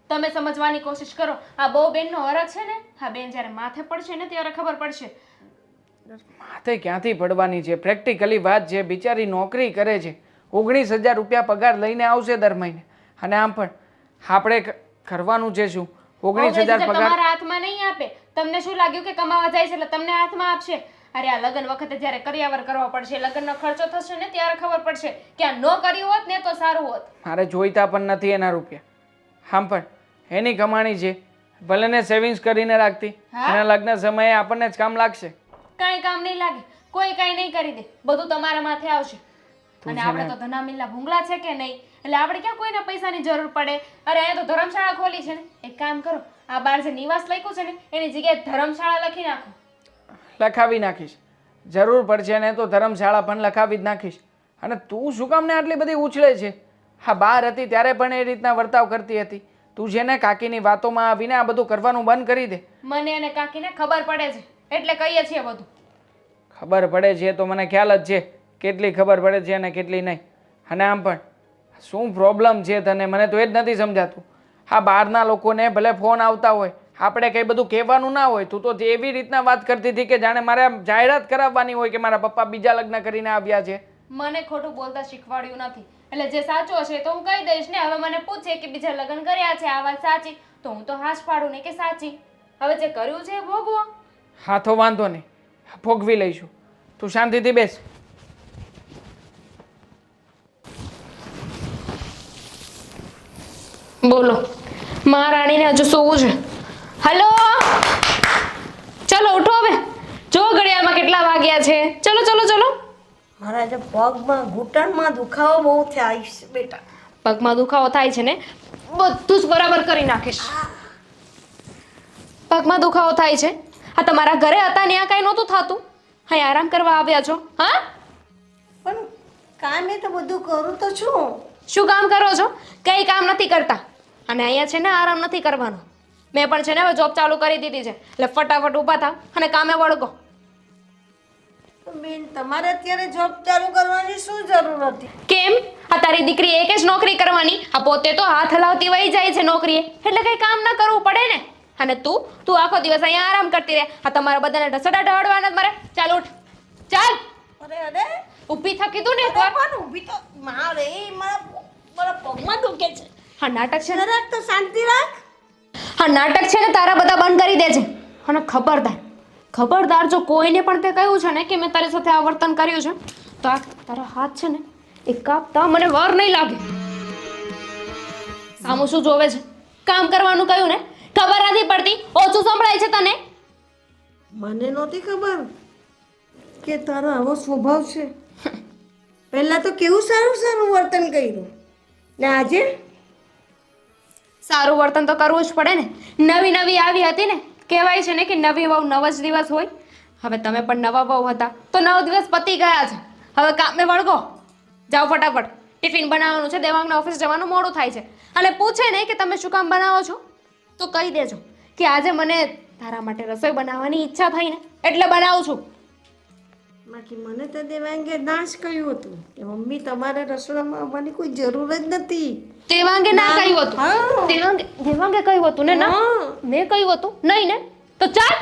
તમે સમજવાની કોશિશ કરો. આ બહુ બેનનો હરખ છે ને, હા બેન જ્યારે માથે પડશે ને ત્યારે ખબર પડશે. માથે ક્યાંથી પડવાની છે? પ્રેક્ટિકલી વાત છે, બિચારી નોકરી કરે છે, 19,000 રૂપિયા પગાર લઈને આવશે દર મહિને. અને આમ પણ આપણે કરવાનું છે શું? 19,000 પગાર તમારા હાથમાં નહીં આપે. તમને શું લાગ્યું કે કમાવા જાય છે એટલે તમને હાથમાં આપશે? અરે આ લગ્ન વખતે જ્યારે કરિયાવર કરવા પડશે, લગ્નનો ખર્ચો થશે ને ત્યારે ખબર પડશે કે આ ન કર્યું હોત ને તો સારું હોત. મારે જોઈતા પણ નથી એના રૂપિયા. આમ પણ એની કમાણી છે, ભલે ને સેવિંગ્સ કરીને રાખતી, એના લગ્ન સમયે આપણને જ કામ લાગશે. કાંઈ કામ નહીં લાગે, કોઈ કાંઈ નહીં કરી દે, બધું તમારા માથે આવશે. અને આપણે તો ધનામિલના ભૂંગળા છે કે નહીં, એટલે આપણે ક્યાં કોઈના પૈસાની જરૂર પડે. અરે અહીંયા તો ધર્મશાળા ખોલી છે ને, એક કામ કરો, આ બાર જે નિવાસ લખ્યું છે ને એની જગ્યાએ ધર્મશાળા લખી નાખો. લખાવી નાખીશ, જરૂર પડશે ને તો ધર્મશાળા પણ લખાવી જ નાખીશ. અને તું શું કામ ને આટલી બધી ઉછળે છે? હા બહાર હતી ત્યારે પણ એ રીતના વર્તાવ કરતી હતી. તું છે ને કાકીની વાતોમાં આવીને આ બધું કરવાનું બંધ કરી દે. મને અને કાકીને ખબર પડે છે એટલે કહીએ છીએ બધું. ખબર પડે છે તો મને ખ્યાલ જ છે કેટલી ખબર પડે છે અને કેટલી નહીં. અને આમ પણ શું પ્રોબ્લેમ છે તને? મને તો એ જ નથી સમજાતું. હા બહારના લોકોને ભલે ફોન આવતા હોય, આપણે કંઈ બધું કહેવાનું ના હોય. તું તો એવી રીતના વાત કરતી હતી કે જાણે મારે જાહેરાત કરાવવાની હોય કે મારા પપ્પા બીજા લગ્ન કરીને આવ્યા છે. મને ખોટું બોલતા શીખવાડ્યું નથી, એટલે જે સાચું હશે તો હું કહી દઈશ ને. હવે મને પૂછે કે બીજા લગ્ન કર્યા છે, આ વાત સાચી, તો હું તો હાશ પાડું ને કે સાચી. હવે જે કર્યું છે એ ભોગવો. હા તો વાંધો નહીં, ભોગવી લઈશું. તું શાંતિથી બેસ. બોલો, મહારાણીને હજુ સૂવું છે. હલો, ચલો ઉઠો હવે. જો ઘડિયાળમાં કેટલા વાગ્યા છે. ચલો ચલો ચલો. મારા જે પગમાં ઘૂંટણમાં દુખાવો બહુ થાય છે બેટા. પગમાં દુખાવો થાય છે ને, બધું જ બરાબર કરી નાખીશ. પગમાં દુખાવો થાય છે, આ તમારા ઘરે હતા ને આ કાંઈ નહોતું થતું, અહીં આરામ કરવા આવ્યા છો. હા પણ કામે તો બધું કરું તો છું. શું કામ કરો છો? કંઈ કામ નથી કરતા. અને અહીંયા છે ને આરામ નથી કરવાનો. મેં પણ છે ને હવે જોબ ચાલુ કરી દીધી છે, એટલે ફટાફટ ઊભા થાવ અને કામે વળગો. બેન તમારે અત્યારે જોબ ચાલુ કરવાની શું જરૂર હતી? કેમ? આ તારી દીકરી એક જ નોકરી કરવાની, આ પોતે તો હાથ હલાવતી વહી જાય છે નોકરીએ, એટલે કંઈ કામ ના કરવું પડે ને. અને તું આખો દિવસ અહીંયા આરામ કરતી રહે. આ તમારા બધાને ઢસડા ઢળવાના જ મારે. ચાલ ઉઠ, ચાલ. અરે ઊભી થા કીધું ને એકવાર. પણ ઊભી તો મારે મારા પગમાં દુખે છે. હા નાટક છે ને, રાખ તો શાંતિ રાખ. હા નાટક છે ને, તારા બધા બંધ કરી દેજે. અને ખબરદાર જો કોઈને પણ તે કહ્યું છે ને કે મેં તારી સાથે આ વર્તન કર્યું છે તો આ તારા હાથ છે ને એ કાપતા મને વાર નહીં લાગે. સામું શું જોવે છે? કામ કરવાનું કહ્યું ને, ખબર નથી પડતી? ઓછું સંભળાય છે તને? મને નહોતી ખબર કે તારો આવો સ્વભાવ છે. પહેલાં તો કેવું સારું સારું વર્તન કર્યું ને આજે સારું વર્તન તો કરવું જ પડે ને. નવી નવી આવી હતી ને, કહેવાય છે ને કે નવી વહુ નવ જ દિવસ હોય. હવે તમે પણ નવા વહુ હતા તો 9 દિવસ પતી ગયા છે. હવે કામે વળગો. જાઓ ફટાફટ, ટિફિન બનાવવાનું છે. દેવાંગને ઓફિસ જવાનું મોડું થાય છે અને પૂછે ને કે તમે શું કામ બનાવો છો તો કહી દેજો કે આજે મને તારા માટે રસોઈ બનાવવાની ઈચ્છા થઈ ને એટલે બનાવું છું. બાકી મને તો દેવાંગે નાશ કહ્યું હતું કે મમ્મી તમારે રસોડામાં આવવાની કોઈ જરૂર જ નથી. દેવાંગે ના કહ્યું હતું. હા. દેવાંગે કહ્યું હતું ને? ના, હા. મેં કહ્યું હતું નહીં ને? તો ચાલ.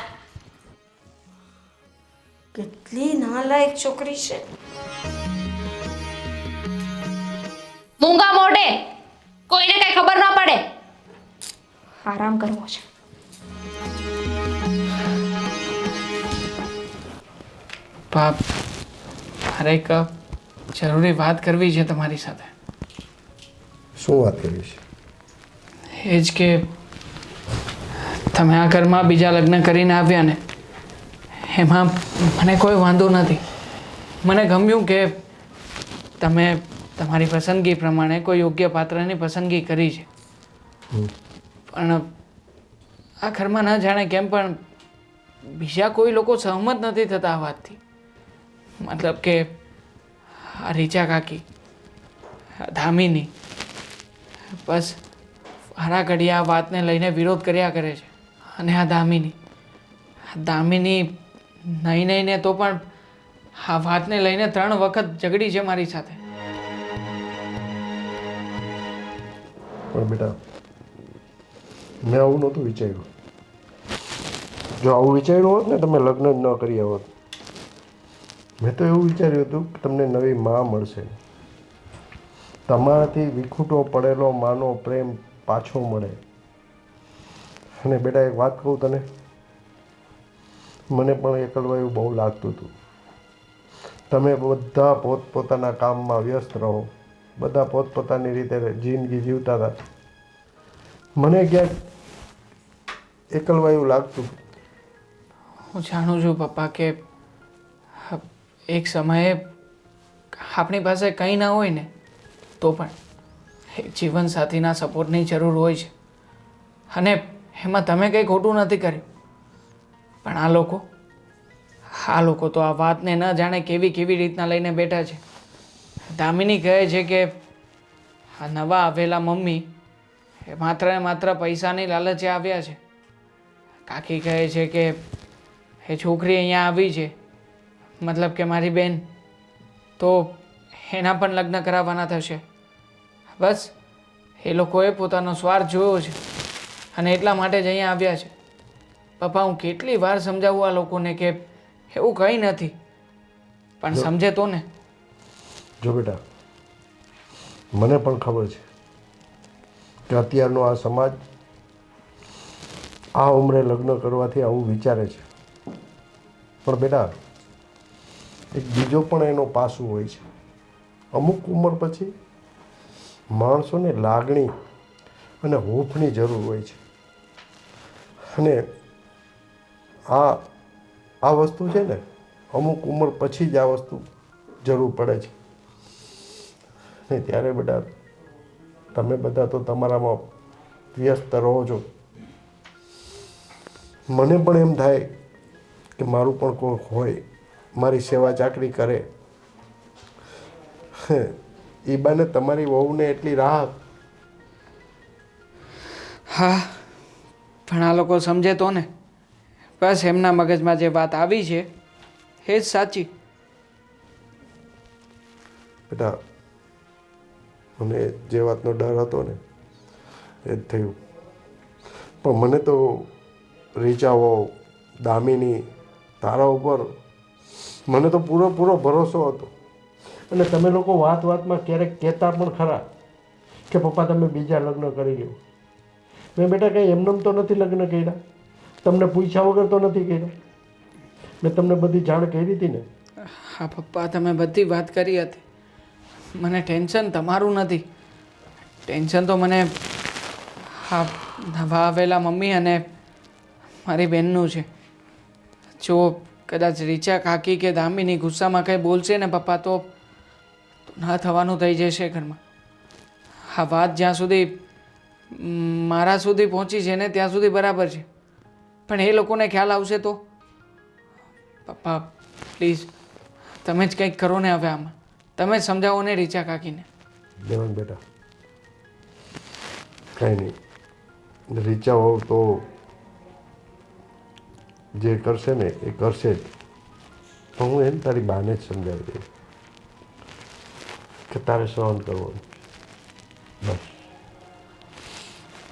કેટલી નાલાયક છોકરી છે. મૂંગા મોઢે, કોઈને કઈ ખબર ના પડે. આરામ કરવો છે. બાપ, મારે એક જરૂરી વાત કરવી છે તમારી સાથે. શું વાત કરવી છે? એ જ કે તમે આ ઘરમાં બીજા લગ્ન કરીને આવ્યા ને, એમાં મને કોઈ વાંધો નથી. મને ગમ્યું કે તમે તમારી પસંદગી પ્રમાણે કોઈ યોગ્ય પાત્રની પસંદગી કરી છે. પણ આ ઘરમાં ન જાણે કેમ પણ બીજા કોઈ લોકો સહમત નથી થતા આ વાતથી. મતલબ કે આ રીચા કાકી, ધામીની, બસ વારા ઘડી આ વાતને લઈને વિરોધ કર્યા કરે છે. અને આ દામિની નહીં નહીં ને તો પણ આ વાતને લઈને 3 વખત ઝઘડી છે મારી સાથે. પણ બેટા, મેં આવું નહોતું વિચાર્યું. જો આવું વિચાર્યું હોત ને તમે લગ્ન જ ન કર્યા હોત. મેં તો એવું વિચાર્યું હતું કે તમને નવી માં મળશે, તમારાથી વિખૂટો પડેલો માનો પ્રેમ પાછો મળે. અને બેટા એક વાત કહું તને, મને પણ એકલવાયું બહુ લાગતું હતું. તમે બધા પોતપોતાના કામમાં વ્યસ્ત રહો, બધા પોતપોતાની રીતે જિંદગી જીવતા હતા. મને ક્યાંક એકલવાયું લાગતું. હું જાણું છું પપ્પા કે એક સમયે આપણી પાસે કંઈ ના હોય ને તો પણ એક જીવનસાથીના સપોર્ટની જરૂર હોય છે. અને એમાં તમે કંઈ ખોટું નથી કર્યું. પણ આ લોકો તો આ વાતને ન જાણે કેવી રીતના લઈને બેઠા છે. દામિની કહે છે કે આ નવા આવેલા મમ્મી એ માત્ર ને માત્ર પૈસાની લાલચે આવ્યા છે. કાકી કહે છે કે એ છોકરી અહીંયા આવી છે, મતલબ કે મારી બેન, તો એના પણ લગ્ન કરાવવાના થશે. બસ એ લોકોએ પોતાનો સ્વાર્થ જોયો છે અને એટલા માટે જ અહીંયા આવ્યા છે. પપ્પા, હું કેટલી વાર સમજાવું આ લોકોને કે એવું કંઈ નથી, પણ સમજે તો ને. જો બેટા, મને પણ ખબર છે કે અત્યારનો આ સમાજ આ ઉંમરે લગ્ન કરવાથી આવું વિચારે છે. પણ બેટા, એક બીજો પણ એનો પાસું હોય છે. અમુક ઉંમર પછી માણસોને લાગણી અને હૂંફની જરૂર હોય છે. અને આ વસ્તુ છે ને, અમુક ઉંમર પછી જ આ વસ્તુ જરૂર પડે છે. ને ત્યારે બેટા, તમે બધા તો તમારામાં વ્યસ્ત રહો છો. મને પણ એમ થાય કે મારું પણ કોઈ હોય, મારી સેવા ચાકરી કરે. એ બાને તમારી વહુને એટલી રાહત. હા, પણ આ લોકો સમજે તો ને. બસ એમના મગજમાં જે વાત આવી છે એ જ સાચી. બેટા, મને જે વાતનો ડર હતો ને એ જ થયું. પણ મને તો રીચાઓ, દામિની, તારા ઉપર મને તો પૂરો ભરોસો હતો. અને તમે લોકો વાતમાં ક્યારેક કહેતા પણ ખરા કે પપ્પા તમે બીજા લગ્ન કરી લો. મેં બેટા કંઈ એમનેમ તો નથી લગ્ન કર્યા, તમને પૂછ્યા વગર તો નથી કર્યા. મેં તમને બધી જાણ કરી હતી ને. હા પપ્પા, તમે બધી વાત કરી હતી. મને ટેન્શન તમારું નથી, ટેન્શન તો મને હા નવા આવેલા મમ્મી અને મારી બહેનનું છે. જો કદાચ રીચા કાકી કે દામિની ગુસ્સામાં કંઈ બોલશે ને પપ્પા તો ના થવાનું થઈ જશે ઘરમાં. આ વાત જ્યાં સુધી મારા સુધી પહોંચી છે ને ત્યાં સુધી બરાબર છે, પણ એ લોકોને ખ્યાલ આવશે તો પપ્પા પ્લીઝ તમે જ કંઈક કરો ને હવે આમાં. તમે જ સમજાવો ને રીચા કાકીને. દેવાંગ બેટા કાંઈ નહીં, રીચા હોવ તો જે કરશે ને એ કરશે જ. પણ હું એમ તારી બાને જ સમજાવી દઈશ કે તારે સહન કરવાનું. બસ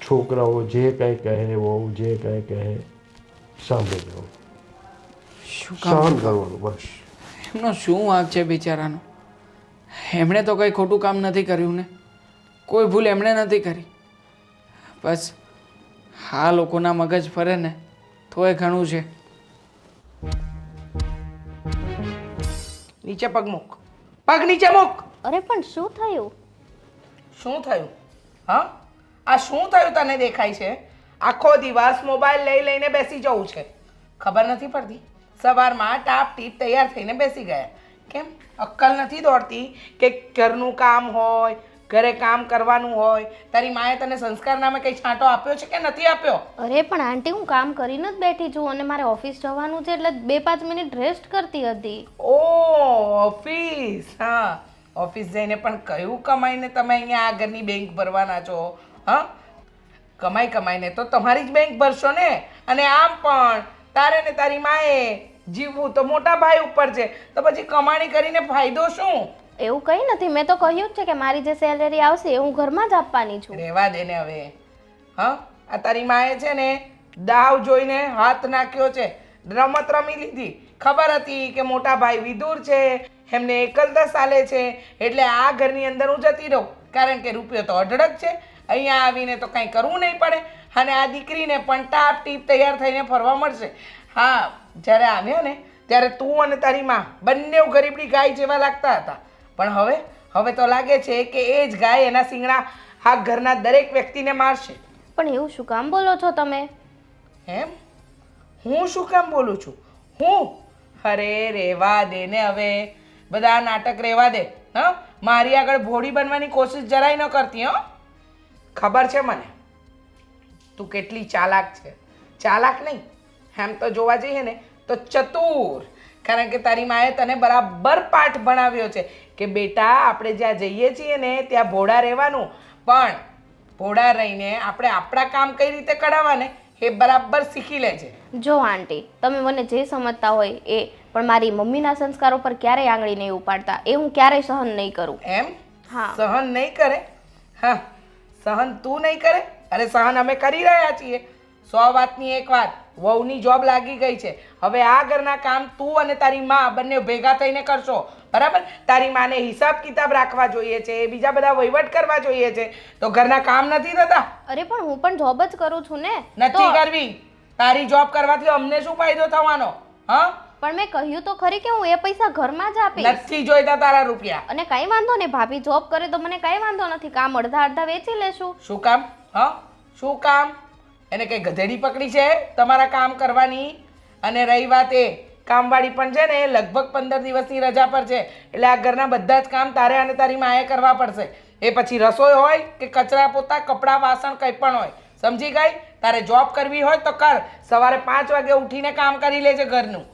છોકરાઓ જે કાંઈ કહે વહુ જે કાંઈ કહે સાંભળી જવું, શું કામ સહન કરવાનું બસ. એમનો શું વાંક છે બિચારાનો? એમણે તો કંઈ ખોટું કામ નથી કર્યું ને, કોઈ ભૂલ એમણે નથી કરી. બસ આ લોકોના મગજ ફરે ને તો એ ઘણું છે. નીચે પગ મૂક, પગ નીચે મૂક. અરે પણ શું થયું? શું થયું? હા, આ શું થયું તને દેખાય છે? આખો દિવસ મોબાઈલ લઈ લઈને બેસી જવું છે, ખબર નથી પડતી? સવારમાં ટાપ ટીપ તૈયાર થઈને બેસી ગયા. કેમ અક્કલ નથી દોડતી કે ઘરનું કામ હોય, ઘરે કામ કરવાનું હોય? તારી માએ તને સંસ્કાર નામે કંઈ છાંટો આપ્યો છે કે નથી આપ્યો? અરે પણ આંટી હું કામ કરીને જ બેઠી છું અને મારે ઓફિસ જવાનું છે એટલે 2-5 મિનિટ રેસ્ટ કરતી હતી. ઓ ઓફિસ, હા ઓફિસ જઈને પણ કયું કમાઈને તમે અહીંયા આ ઘરની બેંક ભરવાના છો? હા, કમાઈ કમાઈને તો તમારી જ બેંક ભરશો ને. અને આમ પણ તારે ને તારી માએ જીવવું તો મોટા ભાઈ ઉપર છે, તો પછી કમાણી કરીને ફાયદો શું? એવું કંઈ નથી, મેં તો કહ્યું જ છે કે મારી જે સેલેરી આવશે એ હું ઘરમાં જ આપવાની છું. રહેવા દે ને હવે. હા, આ તારી માએ છે ને દાવ જોઈને હાથ નાખ્યો છે, રમત રમી લીધી. ખબર હતી કે મોટા ભાઈ વિદુર છે, એમને એકલતા ચાલે છે, એટલે આ ઘરની અંદર હું જતી રહું, કારણ કે રૂપિયો તો અઢળક છે. અહીંયા આવીને તો કંઈ કરવું નહીં પડે અને આ દીકરીને પણ ટાપ ટીપ તૈયાર થઈને ફરવા મળશે. હા, જ્યારે આવ્યા ને ત્યારે તું અને તારી માં બંને ગરીબડી ગાય જેવા લાગતા હતા, પણ હવે તો લાગે છે કે એ જ ગાય એના શિંગડા આ ઘરના દરેક વ્યક્તિને મારશે. પણ એવું શું કામ બોલો છો તમે? એમ? હું શું કામ બોલું છું? હું? અરે રેવા દે ને હવે, બધા નાટક રેવા દે. હા, મારી આગળ ભોળી બનવાની કોશિશ જરાય ન કરતી. હો, ખબર છે મને તું કેટલી ચાલાક છે. ચાલાક નહીં, એમ તો જોવા જઈએ ને તો ચતુર. કારણ કે તારી માએ તને બરાબર પાઠ ભણાવ્યો છે કે બેટા આપણે જ્યાં જઈએ છીએ ને ત્યાં ભોળા રહેવાનું, પણ ભોળા રહીને આપણે આપણા કામ કઈ રીતે કઢાવવાને એ બરાબર શીખી લેજે. જો આંટી તમે મને જે સમજતા હોય એ, પણ મારી મમ્મીના સંસ્કારો પર ક્યારેય આંગળી નહીં ઉપાડતા, એ હું ક્યારેય સહન નહીં કરું. એમ? હા. સહન નહીં કરે? હા, સહન તું નહીં કરે? અરે સહન અમે કરી રહ્યા છીએ. 100 વાતની એક વાત, વહુની જોબ લાગી ગઈ છે. હવે આ ઘરના કામ તું અને તારી માં બંને ભેગા થઈને કરશો, બરાબર? તારી માને હિસાબ કિતાબ રાખવા જોઈએ છે, બીજા બધા વહીવટ કરવા જોઈએ છે, તો ઘરના કામ નથી થતા? અરે પણ હું પણ જોબ જ કરું છું ને. નથી કરવી. તારી જોબ કરવાથી અમને શું ફાયદો થવાનો? હા, પણ મેં કહ્યું તો ખરી કે હું એ પૈસા ઘરમાં જ આપીશ. નથી જોઈતા તારા રૂપિયા. અને કઈ વાંધો નહીં, ભાભી જોબ કરે તો મને કઈ વાંધો નથી, કામ અડધા અડધા વેચી લેશું. શું કામ? હા, શું કામ? એને કઈ ગધેડી પકડી છે તમારા કામ કરવાની? અને રહી વાત એ કામવાળી પણ છે ને લગભગ 15 દિવસની રજા પર છે, એટલે આ ઘરના બધા જ કામ તારે અને તારી માએ કરવા પડશે. એ પછી રસોઈ હોય કે કચરા પોતા, કપડાં વાસણ કંઈ પણ હોય. સમજી ગઈ? તારે જોબ કરવી હોય તો કર. સવારે 5 વાગે ઉઠીને કામ કરી લેજે ઘરનું.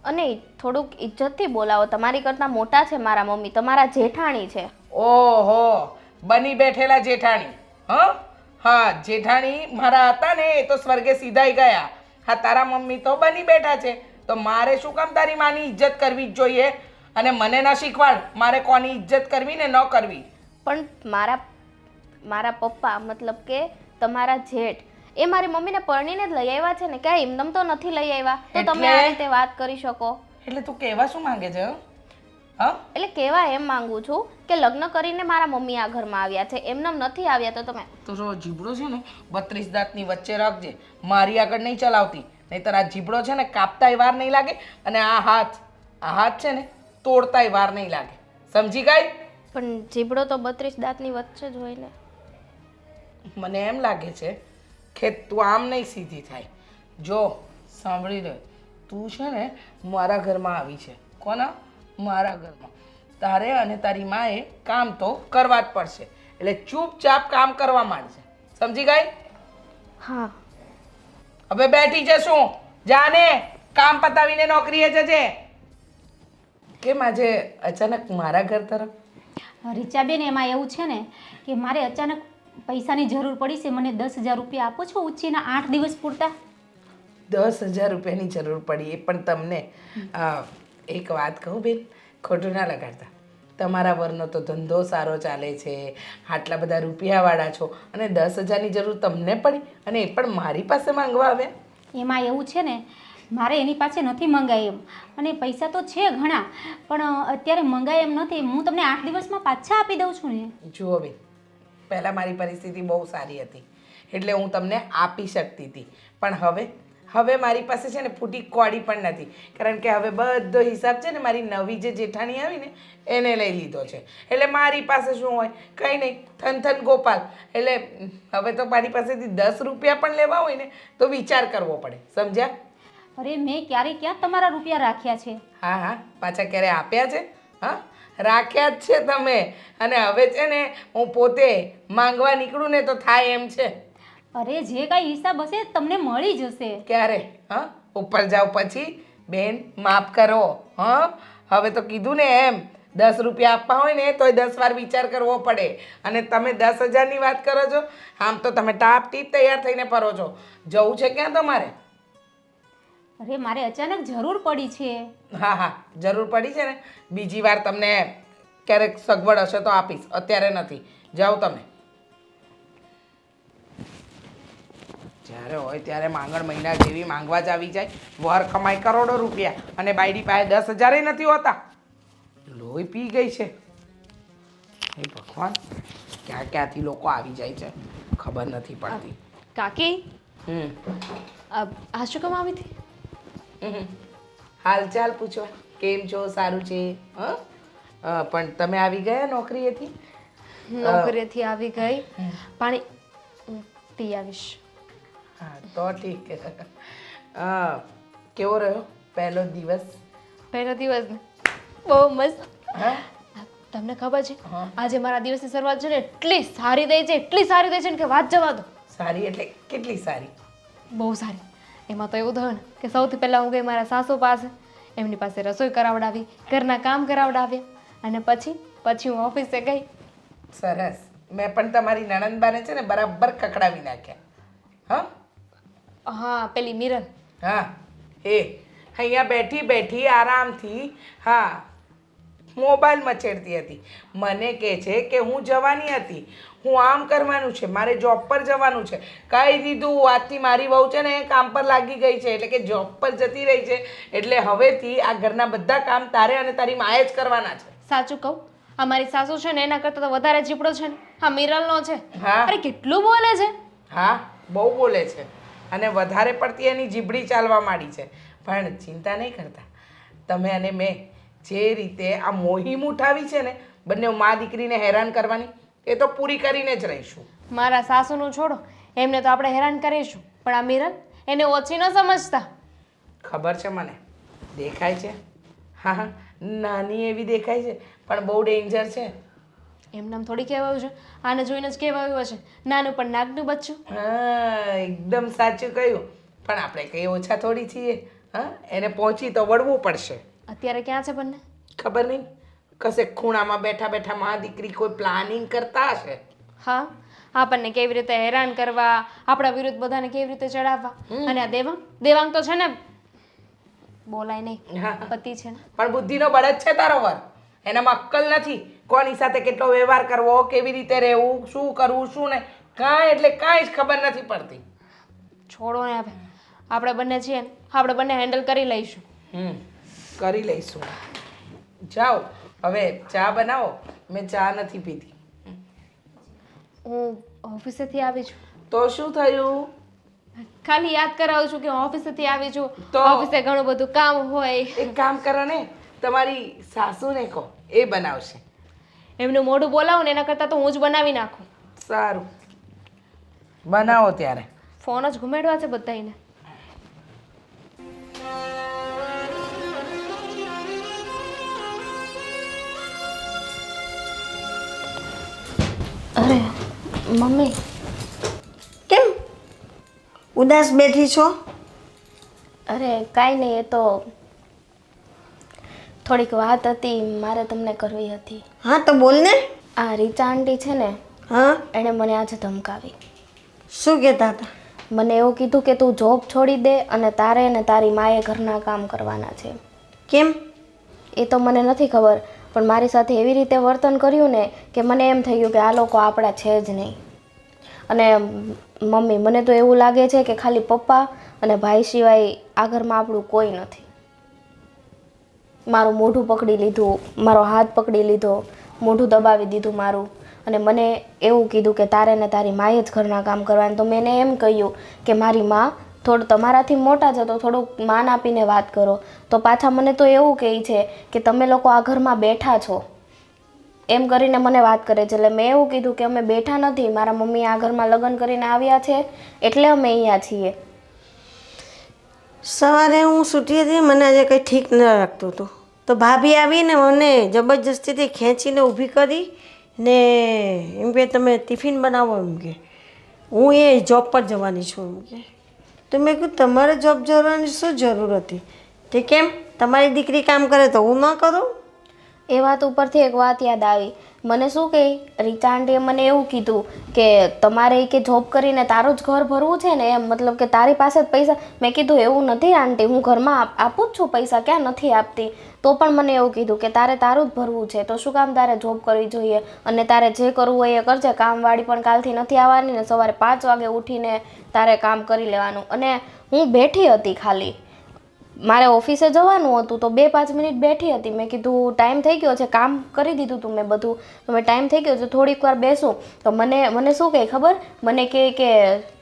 અને થોડુંક ઇજ્જતથી બોલાવો, તમારી કરતાં મોટા છે મારા મમ્મી, તમારા જેઠાણી છે. ઓહો, બની બેઠેલા જેઠાણી. હા હા, જેઠાણી મારા હતા ને એ તો સ્વર્ગે સીધાઈ ગયા. હા, તારા મમ્મી તો બની બેઠા છે, તો મારે શું કામ તારી માની ઇજ્જત કરવી જ જોઈએ? અને મને ન શીખવાડ મારે કોની ઇજ્જત કરવી ને ન કરવી. પણ મારા પપ્પા મતલબ કે તમારા જેઠ એ મારી મમ્મીને પરણીને જ લઈ આવ્યા છે ને, ક્યાં એમનેમ તો નથી લઈ આવ્યા. તો તમે આ રીતે વાત કરી શકો. એટલે તું કહેવા શું માંગે છે? હા, એટલે કેવા એમ માંગુ છું કે લગ્ન કરીને મારા મમ્મી આ ઘરમાં આવ્યા છે, એમનેમ નથી આવ્યા. તો તમે તો જો જીબડો છે ને 32 દાંતની વચ્ચે રાખજે, મારી આગળ નહીં ચલાવતી, નહીંતર આ જીબડો છે ને કાપતાય વાર નહીં લાગે, અને આ હાથ છે ને તોડતાય વાર નહીં લાગે. સમજી ગઈ? પણ જીબડો તો 32 દાંતની વચ્ચે જ હોય ને. મને એમ લાગે છે કે તું આમ નહીં સીધી થાય. જો સાંભળી લે, તું છે ને મારા ઘરમાં આવી છે. કોના? મારા ઘરમાં. તારે અને તારી માએ કામ તો કરવા જ પડશે. એટલે ચૂપચાપ કામ કરવા માંડશે. સમજી ગઈ? હા. હવે બેઠી જશું. જાને કામ પતાવીને નોકરીએ જજે. કેમ આજે અચાનક મારા ઘર તરફ? રીચાબેન, એમાં એવું છે ને કે મારે અચાનક પૈસાની જરૂર પડી છે. મને 10,000 રૂપિયા આપો છો ઉચ્ચીના 8 દિવસ પૂરતા? 10,000 રૂપિયાની જરૂર પડી એ પણ તમને. એક વાત કહું બેન, ખોટું ના લગાડતા. તમારા વરનો તો ધંધો સારો ચાલે છે, આટલા બધા રૂપિયાવાળા છો, અને 10,000ની જરૂર તમને પડી, અને એ પણ મારી પાસે માંગવા આવ્યા. એમાં એવું છે ને, મારે એની પાસે નથી મંગાય એમ, અને પૈસા તો છે ઘણા, પણ અત્યારે મંગાય એમ નથી. હું તમને 8 દિવસમાં પાછા આપી દઉં છું ને. જુઓ બેન, પહેલાં મારી પરિસ્થિતિ બહુ સારી હતી એટલે હું તમને આપી શકતી હતી, પણ હવે મારી પાસે છે ને ફૂટી કોડી પણ નથી, કારણ કે હવે બધો હિસાબ છે ને મારી નવી જે જેઠાણી આવી ને એને લઈ લીધો છે. એટલે મારી પાસે શું હોય? કંઈ નહીં, થન ગોપાલ. એટલે હવે તો મારી પાસેથી 10 રૂપિયા પણ લેવા હોય ને તો વિચાર કરવો પડે. સમજ્યા? અરે મેં ક્યાં તમારા રૂપિયા રાખ્યા છે? હા, પાછા ક્યારે આપ્યા છે? હા, રાખ્યા જ છે તમે. અને હવે છે ને હું પોતે માંગવા નીકળું ને તો થાય એમ છે. અરે જે કાંઈ હિસાબ હશે તમને મળી જશે. ક્યારે? હા, ઉપર જાવ પછી. બેન માફ કરો. હા, હવે તો કીધું ને એમ, 10 રૂપિયા આપવા હોય ને તોય 10 વાર વિચાર કરવો પડે. અને તમે 10,000ની વાત કરો છો. આમ તો તમે ટાપ ટીપ તૈયાર થઈને ફરો છો. જવું છે ક્યાં તમારે? અરે મારે અચાનક જરૂર પડી છે. હા, જરૂર પડી છે ને, બીજી વાર તમને ક્યારેક સગવડ હશે તો આપીશ, અત્યારે નથી. જાઓ તમે. જ્યારે હોય ત્યારે માંગણ મહિના જેવી માંગવા જ આવી જાય. વર કમાય કરોડો રૂપિયા અને બાયડી પાસે 10,000 નથી હોતા. લોહી પી ગઈ છે. હે ભગવાન, ક્યાંથી લોકો આવી જાય છે ખબર નથી પડતી. કાકી, હમ આ શું કામ આવી હતી? હાલચાલ પૂછવા. કેમ છો? સારું છે? પણ તમે આવી ગયા નોકરીએથી? નોકરીએથી આવી ગઈ. પાણી પી આવીશ. હા તો ઠીક. કેવો રહ્યો પહેલો દિવસ? પહેલો દિવસ ને બહુ મસ્ત. હા, તમને ખબર છે આજે મારા દિવસની શરૂઆત છે ને એટલી સારી થઈ છે, એટલી સારી થઈ છે ને કે વાત જવા દો. સારી એટલે કેટલી સારી? બહુ સારી. એમાં તો એવું થયું ને કે સૌથી પહેલાં હું ગઈ મારા સાસુ પાસે, એમની પાસે રસોઈ કરાવડાવી, ઘરના કામ કરાવડાવ્યા, અને પછી હું ઓફિસે ગઈ. સરસ. મેં પણ તમારી નણંદબાને છે ને બરાબર કકડાવી નાખ્યા. હા હા, પેલી મિરર. હા, એ અહીંયા બેઠી આરામથી હા મોબાઈલ મચેડતી હતી. મને કહે છે કે હું જવાની હતી, હું આમ કરવાનું છે, મારે જોબ પર જવાનું છે. કહી દીધું. આજથી મારી વહુ છે ને કામ પર લાગી ગઈ છે, એટલે કે જોબ પર જતી રહી છે. એટલે હવેથી આ ઘરના બધા કામ તારે અને તારી માએ જ કરવાના છે. સાચું કહું, અમારી સાસુ છે ને એના કરતાં તો વધારે જીપડો છે ને હા મિરલનો છે. હા. અરે કેટલું બોલે છે. હા, બહુ બોલે છે, અને વધારે પડતી એની જીભડી ચાલવા માંડી છે. પણ ચિંતા નહીં કરતા. તમે અને મેં જે રીતે આ મોહિમ ઉઠાવી છે ને બંને મા દીકરીને હેરાન કરવાની, એ તો પૂરી કરીને જ રહીશું. મારા સાસુનું છોડો, એમને તો આપણે હેરાન કરીશું, પણ આ મિરલ એને ઓછી ન સમજતા. ખબર છે મને, દેખાય છે. હા, નાની એવી દેખાય છે પણ બહુ ડેન્જર છે. એમનામ થોડી કહેવાયું છે, આને જોઈને જ કહેવાયું હશે, નાનું પણ નાગનું બચ્ચું. હા, એકદમ સાચું કહ્યું. પણ આપણે કંઈ ઓછા થોડી છીએ. હા, એને પહોંચી તો વળવું પડશે. અત્યારે ક્યાં છે બંને? ખબર નહીં, કશે ખૂણામાં બેઠા મા દીકરી કોઈ પ્લાનિંગ કરતા હશે. હા, આપણને કેવી રીતે હેરાન કરવા, આપણા વિરુદ્ધ બધાને કેવી રીતે ચડાવવા. અને આ દેવાંગ તો છે ને બોલાય નહીં, પતિ છે ને. પણ બુદ્ધિનો બળદ છે તારો વર, એનામાં અક્કલ નથી. કોની સાથે કેટલો વ્યવહાર કરવો, કેવી રીતે રહેવું, શું કરવું શું નહીં, કાંઈ જ ખબર નથી પડતી. છોડો ને હવે, આપણે બંને છીએ ને, આપણે બંને હેન્ડલ કરી લઈશું. કરી લઈશું. જાઓ હવે ચા બનાવો. મેં ચા નથી પીધી. હું ઓફિસેથી આવી છું. તો શું થયું? ખાલી યાદ કરાવું છું કે હું ઓફિસેથી આવી છું. તો ઓફિસે ઘણું બધું કામ હોય. એક કામ કરો ને, તમારી સાસુને કહો, એ બનાવશે. એમનું મોઢું બોલાવું ને એના કરતાં તો હું જ બનાવી નાખું. સારું. બનાવો ત્યારે. ફોન જ ઘુમેડવા છે બધાને. અરે મમ્મી, કેમ ઉદાસ બેઠી છો? અરે કાંઈ નહીં, એ તો થોડીક વાત હતી, મારે તમને કરવી હતી. હા તો બોલ ને. આ રીચા આંટી છે ને, હા, એણે મને આજે ધમકાવી. શું કહેતા હતા? મને એવું કીધું કે તું જોબ છોડી દે અને તારે ને તારી માએ ઘરના કામ કરવાના છે. કેમ? એ તો મને નથી ખબર, પણ મારી સાથે એવી રીતે વર્તન કર્યું ને કે મને એમ થઈ ગયું કે આ લોકો આપણા છે જ નહીં. અને મમ્મી, મને તો એવું લાગે છે કે ખાલી પપ્પા અને ભાઈ સિવાય આ ઘરમાં આપણું કોઈ નથી. મારું મોઢું પકડી લીધું, મારો હાથ પકડી લીધો, મોઢું દબાવી દીધું મારું, અને મને એવું કીધું કે તારે ને તારી માએ જ ઘરના કામ કરવાનું. તો મેં એને એમ કહ્યું કે મારી માં થોડું તમારાથી મોટા છે તો થોડુંક માન આપીને વાત કરો. તો પાછા મને તો એવું કહે છે કે તમે લોકો આ ઘરમાં બેઠા છો, એમ કરીને મને વાત કરે છે. એટલે મેં એવું કીધું કે અમે બેઠા નથી, મારા મમ્મી આ ઘરમાં લગ્ન કરીને આવ્યા છે એટલે અમે અહીંયા છીએ. સવારે હું સૂતી હતી, મને આજે કંઈ ઠીક ન લાગતું હતું, તો ભાભી આવીને મને જબરજસ્તીથી ખેંચીને ઊભી કરી ને એમ કે તમે ટિફિન બનાવો, એમ કે હું એ જોબ પર જવાની છું, એમ કે. તો મેં કહ્યું તમારે જોબ જવાની શું જરૂર હતી? તે કેમ તમારી દીકરી કામ કરે તો હું ન કરું? એ વાત ઉપરથી એક વાત યાદ આવી. મને શું કહે, રીચા આંટીએ મને એવું કીધું કે તમારે કે જોબ કરીને તારું જ ઘર ભરવું છે ને, એમ મતલબ કે તારી પાસે જ પૈસા. મેં કીધું એવું નથી આંટી, હું ઘરમાં આપું જ છું પૈસા, ક્યાં નથી આપતી. તો પણ મને એવું કીધું કે તારે તારું જ ભરવું છે તો શું કામ તારે જોબ કરવી જોઈએ, અને તારે જે કરવું હોય એ કરજે, કામવાળી પણ કાલથી નથી આવવાની ને સવારે 5 વાગે ઉઠીને તારે કામ કરી લેવાનું. અને હું બેઠી હતી, ખાલી મારે ઓફિસે જવાનું હતું તો 2-5 મિનિટ બેઠી હતી. મેં કીધું ટાઈમ થઈ ગયો છે, કામ કરી દીધું તું મેં બધું, તો મેં ટાઈમ થઈ ગયો છે થોડીક વાર બેસું. તો મને શું કહે ખબર, મને કહે કે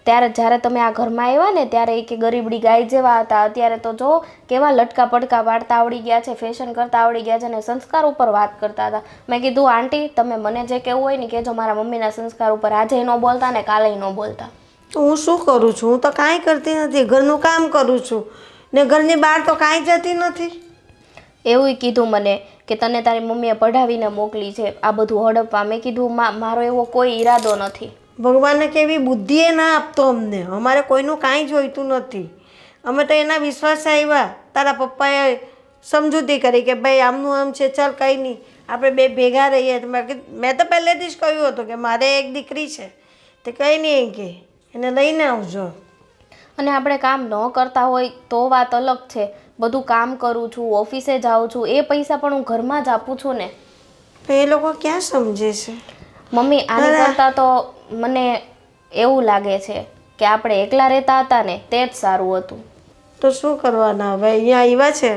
ત્યારે જ્યારે તમે આ ઘરમાં આવ્યા ને ત્યારે કે ગરીબડી ગાય જેવા હતા, અત્યારે તો જો કેવા લટકા પડકા પાડતા આવડી ગયા છે, ફેશન કરતા આવડી ગયા છે, અને સંસ્કાર ઉપર વાત કરતા હતા. મેં કીધું આંટી તમે મને જે કહેવું હોય ને કહેજો, મારા મમ્મીના સંસ્કાર ઉપર આજે ન બોલતા ને કાલે ન બોલતા. હું શું કરું છું? હું તો કાંઈ કરતી નથી, ઘરનું કામ કરું છું ને ઘરની બહાર તો કાંઈ જતી નથી. એવું કીધું મને કે તને તારી મમ્મીએ પઢાવીને મોકલી છે આ બધું હડપવા. મેં કીધું મારો એવો કોઈ ઈરાદો નથી. ભગવાનને કેવી બુદ્ધિએ ના આપતો અમને, અમારે કોઈનું કાંઈ જોઈતું નથી. અમે તો એના વિશ્વાસે આવ્યા. તારા પપ્પાએ સમજૂતી કરી કે ભાઈ આમનું આમ છે, ચાલ કંઈ નહીં આપણે બે ભેગા રહીએ. મેં તો પહેલેથી જ કહ્યું હતું કે મારે એક દીકરી છે, તે કંઈ નહીં કે એને લઈને આવજો. અને આપણે કામ ન કરતા હોય તો વાત અલગ છે. બધું કામ કરું છું, ઓફિસે જાઉં છું, એ પૈસા પણ હું ઘરમાં જ આપું છું ને. તો એ લોકો ક્યાં સમજે છે? મમ્મી આની કરતાં તો મને એવું લાગે છે કે આપણે એકલા રહેતા હતા ને તે જ સારું હતું. તો શું કરવાના હવે, અહીંયા આવ્યા છે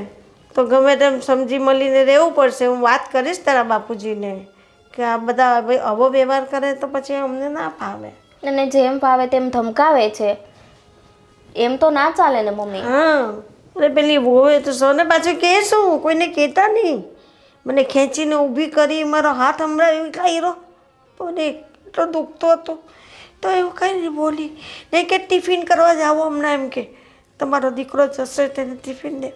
તો ગમે તેમ સમજી મળીને રહેવું પડશે. હું વાત કરીશ તારા બાપુજીને કે આ બધા આવો વ્યવહાર કરે તો પછી અમને ના ફાવે. અને જેમ ફાવે તેમ ધમકાવે છે, એમ તો ના ચાલે ને મમ્મી. હા, અરે પેલી હોવે તો સૌને પાછું કહે શું, કોઈને કહેતા નહીં. મને ખેંચીને ઊભી કરી, મારો હાથ હમણાં એવું કાંઈ મને એટલો દુખતો હતો તો એવું કંઈ નહીં બોલી. નહીં કે ટિફિન કરવા જાઓ હમણાં, એમ કે તમારો દીકરો જશે તેને ટિફિન દે.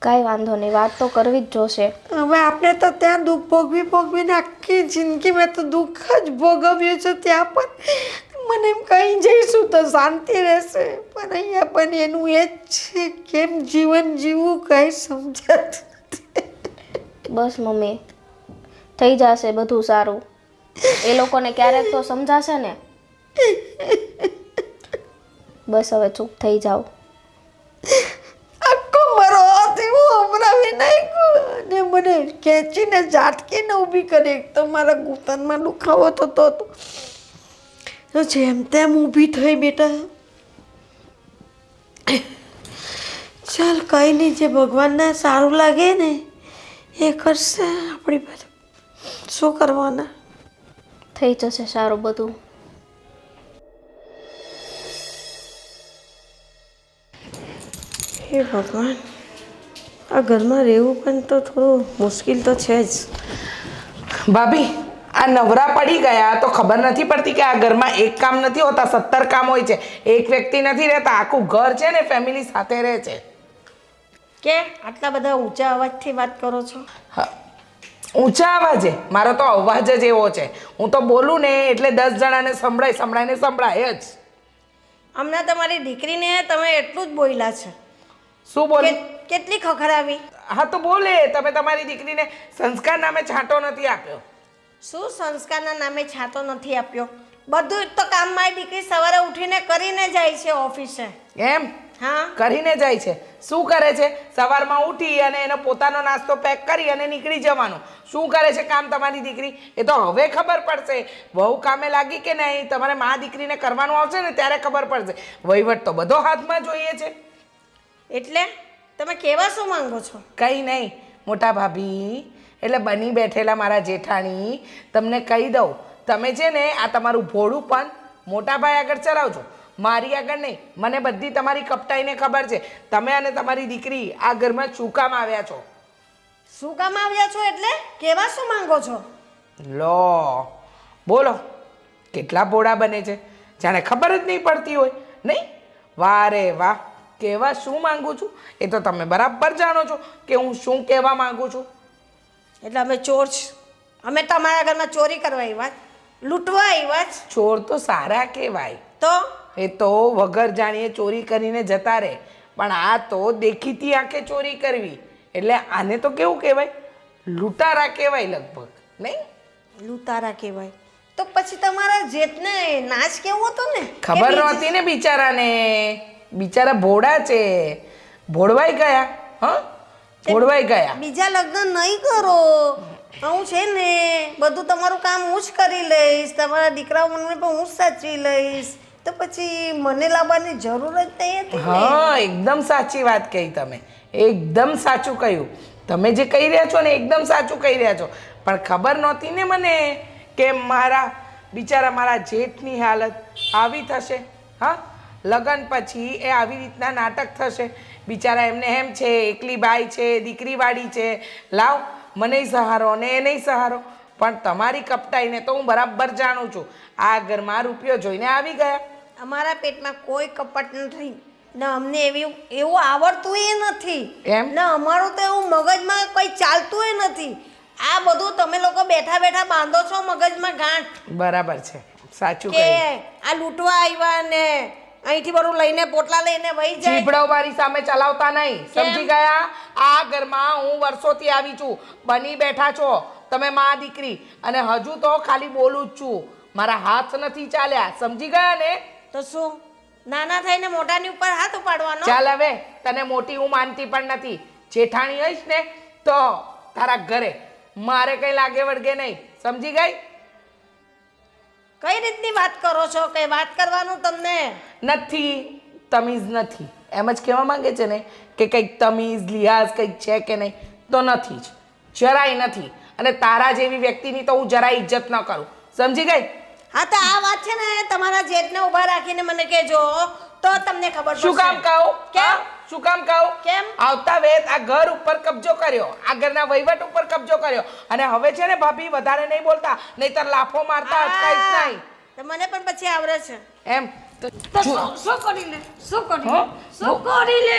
કાંઈ વાંધો નહીં, વાત તો કરવી જ જોશે. હવે આપણે તો ત્યાં દુઃખ ભોગવીને આખી જિંદગી મેં તો દુઃખ જ ભોગવ્યું છે. ત્યાં પણ મને એમ કહી જઈશું તો શાંતિ રહેશે, પણ અહીંયા પણ એનું એ જ છે, કેમ જીવન જીવવું કંઈ સમજાતું. બસ મમ્મી થઈ જશે બધું સારું. એ લોકોને ક્યારેક તો સમજાશે ને. બસ હવે ચૂપ થઈ જાઓ. આખો મારો હાથ એવો હમણાવી નાખ્યો ને મને ખેંચીને ઝાટકીને ઊભી કરી. એક તો મારા ઘૂંટણમાં દુખાવો થતો હતો તો જેમ તેમ ઊભી થઈ બેટા. ચાલ કંઈ નહીં, જે ભગવાનને સારું લાગે ને એ કરશે. આપણી પાસે શું કરવાના. થઈ જશે સારું બધું. હે ભગવાન, આ ઘરમાં રહેવું પણ તો થોડું મુશ્કેલ તો છે જ. ભાભી આ નવરા પડી ગયા તો ખબર નથી પડતી કે આ ઘરમાં એક કામ નથી હોતા, 17 કામ હોય છે. એક વ્યક્તિ નથી રહેતા, આખું ઘર છે ને ફેમિલી સાથે રહે છે. કે આટલા બધા ઊંચા અવાજથી વાત કરો છો? હા, ઊંચા અવાજે? મારો તો અવાજ જ એવો છે. હું તો બોલું ને એટલે 10 જણાને સંભળાય જ. હમણાં તમારી દીકરીને તમે એટલું જ બોલ્યા છે. શું બોલે? કેટલી ખખડાવી? હા તો બોલે. તમે તમારી દીકરીને સંસ્કાર નામે છાંટો નથી આપ્યો. શું સંસ્કારના નામે છાતો નથી આપ્યો? બધું જ તો કામ મારી દીકરી સવારે ઉઠીને કરીને જાય છે ઓફિસે. એમ? હા, કરીને જાય છે. શું કરે છે? સવારમાં ઉઠી અને એનો પોતાનો નાસ્તો પેક કરી અને નીકળી જવાનું. શું કરે છે કામ તમારી દીકરી? એ તો હવે ખબર પડશે. વહુ કામે લાગી કે નહીં, તમારે મા દીકરીને કરવાનું આવશે ને ત્યારે ખબર પડશે. વહીવટ તો બધો હાથમાં જોઈએ છે. એટલે તમે કહેવા શું માંગો છો? કંઈ નહીં મોટા ભાભી, એટલે બની બેઠેલા મારા જેઠાણી, તમને કહી દઉં, તમે છે ને આ તમારું ભોળું પણ મોટા ભાઈ આગળ ચલાવજો, મારી આગળ નહીં. મને બધી તમારી કપટાઈને ખબર છે. તમે અને તમારી દીકરી આ ઘરમાં શું કામ આવ્યા છો? શું કામ આવ્યા છો એટલે કહેવા શું માંગો છો? લો બોલો, કેટલા ભોળા બને છે, જાણે ખબર જ નહીં પડતી હોય. નહીં? વાહ રે વાહ. કહેવા શું માંગુ છું એ તો તમે બરાબર જાણો છો કે હું શું કહેવા માંગુ છું. એટલે અમે ચોર છે? અમે તમારા ઘરમાં ચોરી કરવા આવ્યા, લૂંટવા આવ્યા જ? ચોર તો સારા કહેવાય. તો એ તો વગર જાણીએ ચોરી કરીને જતા રહે, પણ આ તો દેખીતી આંખે ચોરી કરવી, એટલે આને તો કેવું કહેવાય? લૂંટારા કહેવાય લગભગ. નહીં? લૂંટારા કહેવાય. તો પછી તમારા જેઠને નાચ કેવો હતો ને? ખબર નહોતી ને બિચારાને. બિચારા ભોળા છે, ભોળવાઈ ગયા. હા, ભોળવાઈ ગયા. બીજા લગ્ન નહીં કરો. હું છે ને બધું તમારું કામ હું જ કરી લઈશ, તમારા દીકરાઓને પણ હું જ સાચવી લઈશ. તો પછી મને લાવવાની જરૂર જ નહીં હતી. હા, એકદમ સાચી વાત કહી તમે. એકદમ સાચું કહ્યું. તમે જે કહી રહ્યા છો ને એકદમ સાચું કહી રહ્યા છો. પણ ખબર નહોતી ને મને કે મારા જેઠની હાલત આવી થશે. હા, લગ્ન પછી એ આવી રીતના નાટક થશે. બિચારા એમને એમ છે એકલી બાઈ છે, દીકરીવાળી છે, લાવ મને સહારો ને એ નહીં સહારો. પણ તમારી કપટાઈને તો હું બરાબર જાણું છું. આ ઘરમાં રૂપિયો જોઈને આવી ગયા. અમારા પેટમાં કોઈ કપટ નથી ને અમને એવું આવડતું એ નથી. એમ? ને અમારું તો એવું મગજમાં કંઈ ચાલતું એ નથી. આ બધું તમે લોકો બેઠા બેઠા બાંધો છો મગજમાં ગાંઠ. બરાબર છે, સાચું કે કહ્યું. આ લૂંટવા આવ્યા ને અહીંથી બધું લઈને પોટલા લઈને વહી જાય. ચીપડો મારી સામે ચલાવતા નહીં, સમજી ગયા? આ ઘરમાં હું વર્ષોથી આવી છું. બની બેઠા છો તમે મા દીકરી, અને હજુ તો ખાલી બોલું જ છું. મારા હાથ નથી ચાલ્યા, સમજી ગયા ને? તો શું નાના થઈને મોટાની ઉપર હાથ ઉપાડવાનો? ચાલ હવે, તને મોટી હું માનતી પણ નથી. જેઠાણી હઈશ ને તો તારા ઘરે મારે કઈ લાગે વળગે નહીં, સમજી ગઈ? કઈ રીતની વાત કરો છો? કઈ વાત કરવાનું તમને નથી, તમીઝ નથી. એમ જ કહેવા માંગે છે ને કે કંઈક તમીઝ લિહાઝ કંઈક છે કે નહીં? તો નથી જ, જરાય નથી. અને તારા જેવી વ્યક્તિની તો હું જરાય ઇજ્જત ન કરું, સમજી ગઈ? હા, તો આ વાત છે ને તમારા જેઠને ઊભા રાખીને મને કહેજો તો તમને ખબર પડશે. શું કામ કહું? કેમ? શું કામ કહું? કેમ? આવતા વેત આ ઘર ઉપર કબજો કર્યો, આ ઘરના વહીવટ ઉપર કબજો કર્યો, અને હવે છે ને ભાભી વધારે નહીં બોલતા, નહીંતર લાફો મારતા અટકાઈશ નહીં. તો મને પણ પછી આવડે છે એમ તો શું કરી લે? શું કરી લે?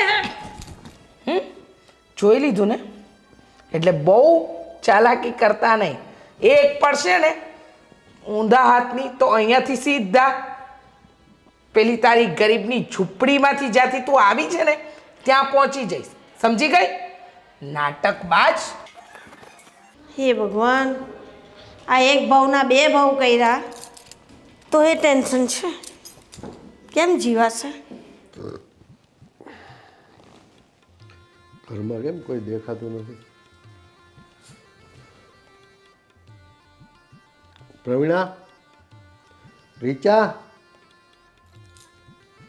જોઈ લીધું ને? એટલે બહુ ચાલાકી કરતા નહીં. એક પડશે ને ઊંધા હાથની તો અહીંયાથી સીધા પેલી તારી ગરીબની ઝૂંપડીમાંથી જ્યાંથી તું આવી છે ને ત્યાં પહોંચી જઈશ, સમજી ગઈ? નાટકબાજ. હે ભગવાન, આ એક ભાવના બે ભાવ કર્યા તો એ ટેન્શન છે. કેમ જીવાશે? ઘરમાં કેમ કોઈ દેખાતું નથી? પ્રવીણા, રીચા,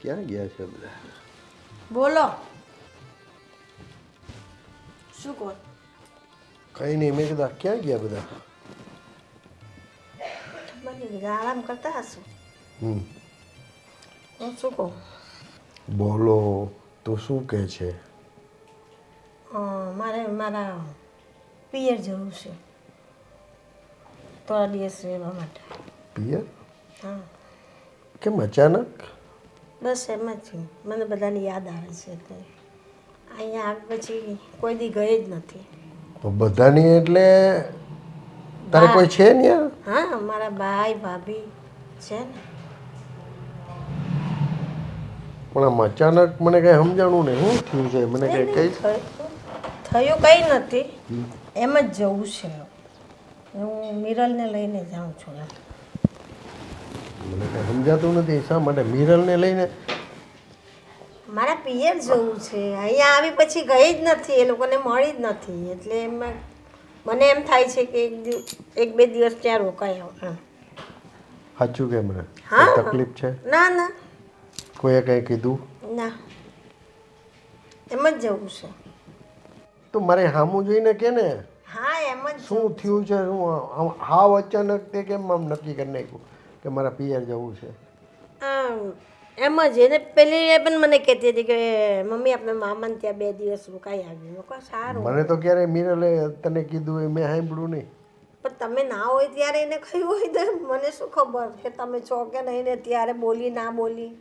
ક્યાં ગયા છે બધા? બોલો, શું કહો? કઈ નહીં, મેં કીધા ક્યાં ગયા બધા? આરામ કરતા હશો. હું શું કહું? બોલો તો શું કહે છે? મારે મારા પિયર જવું છે. થોડા દિવસ રહેવા માટે. પિયર હા, કેમ અચાનક? બસ એમ જ મને બધાની યાદ આવે છે એટલે અહીંયા આવ પછી કોઈ દી ગઈ જ નથી. બધાની એટલે તારે કોઈ છે ને યાર? હા, મારા ભાઈ ભાભી છે ને. પણ આમ અચાનક મને કઈ સમજાણું ને શું થયું છે મને કઈ કઈ થયું કંઈ નથી, એમ જ જવું છે. હું મિરલને લઈને જાઉં છું એમ. મને કઈ સમજાતું નથી શા માટે મિરલને લઈને? મારા પિયર જવું છે. અહીંયા આવી પછી ગઈ જ નથી, એ લોકોને મળી જ નથી એટલે એમાં મને એમ થાય છે કે એક બે દિવસ ત્યાં રોકાઈ આવું એમ. સાચું કે મને હા. કોઈ તકલીફ છે? ના ના કોઈએ કઈ કીધું? ના, એમ જ જવું છે. તો મારે સામું જોઈને કે ને હા, એમ જ. શું થયું છે? શું હાવ અચાનક તે કેમ આમ નક્કી કરી નાખ્યું કે મારા પિયર જવું છે? એમ જ એને પેલી એ પણ મને કહેતી હતી કે મમ્મી આપણે મામાને ત્યાં 2 દિવસ રોકાઈ આવ્યું. મેં કહ્યું સારું. મને તો ક્યારે મિરલે તને કીધું એ મેં સાંભળ્યું નહીં. પણ તમે ના હોય ત્યારે એને કહ્યું હોય તો મને શું ખબર કે તમે છો કે નહીં ને ત્યારે બોલી ના બોલી.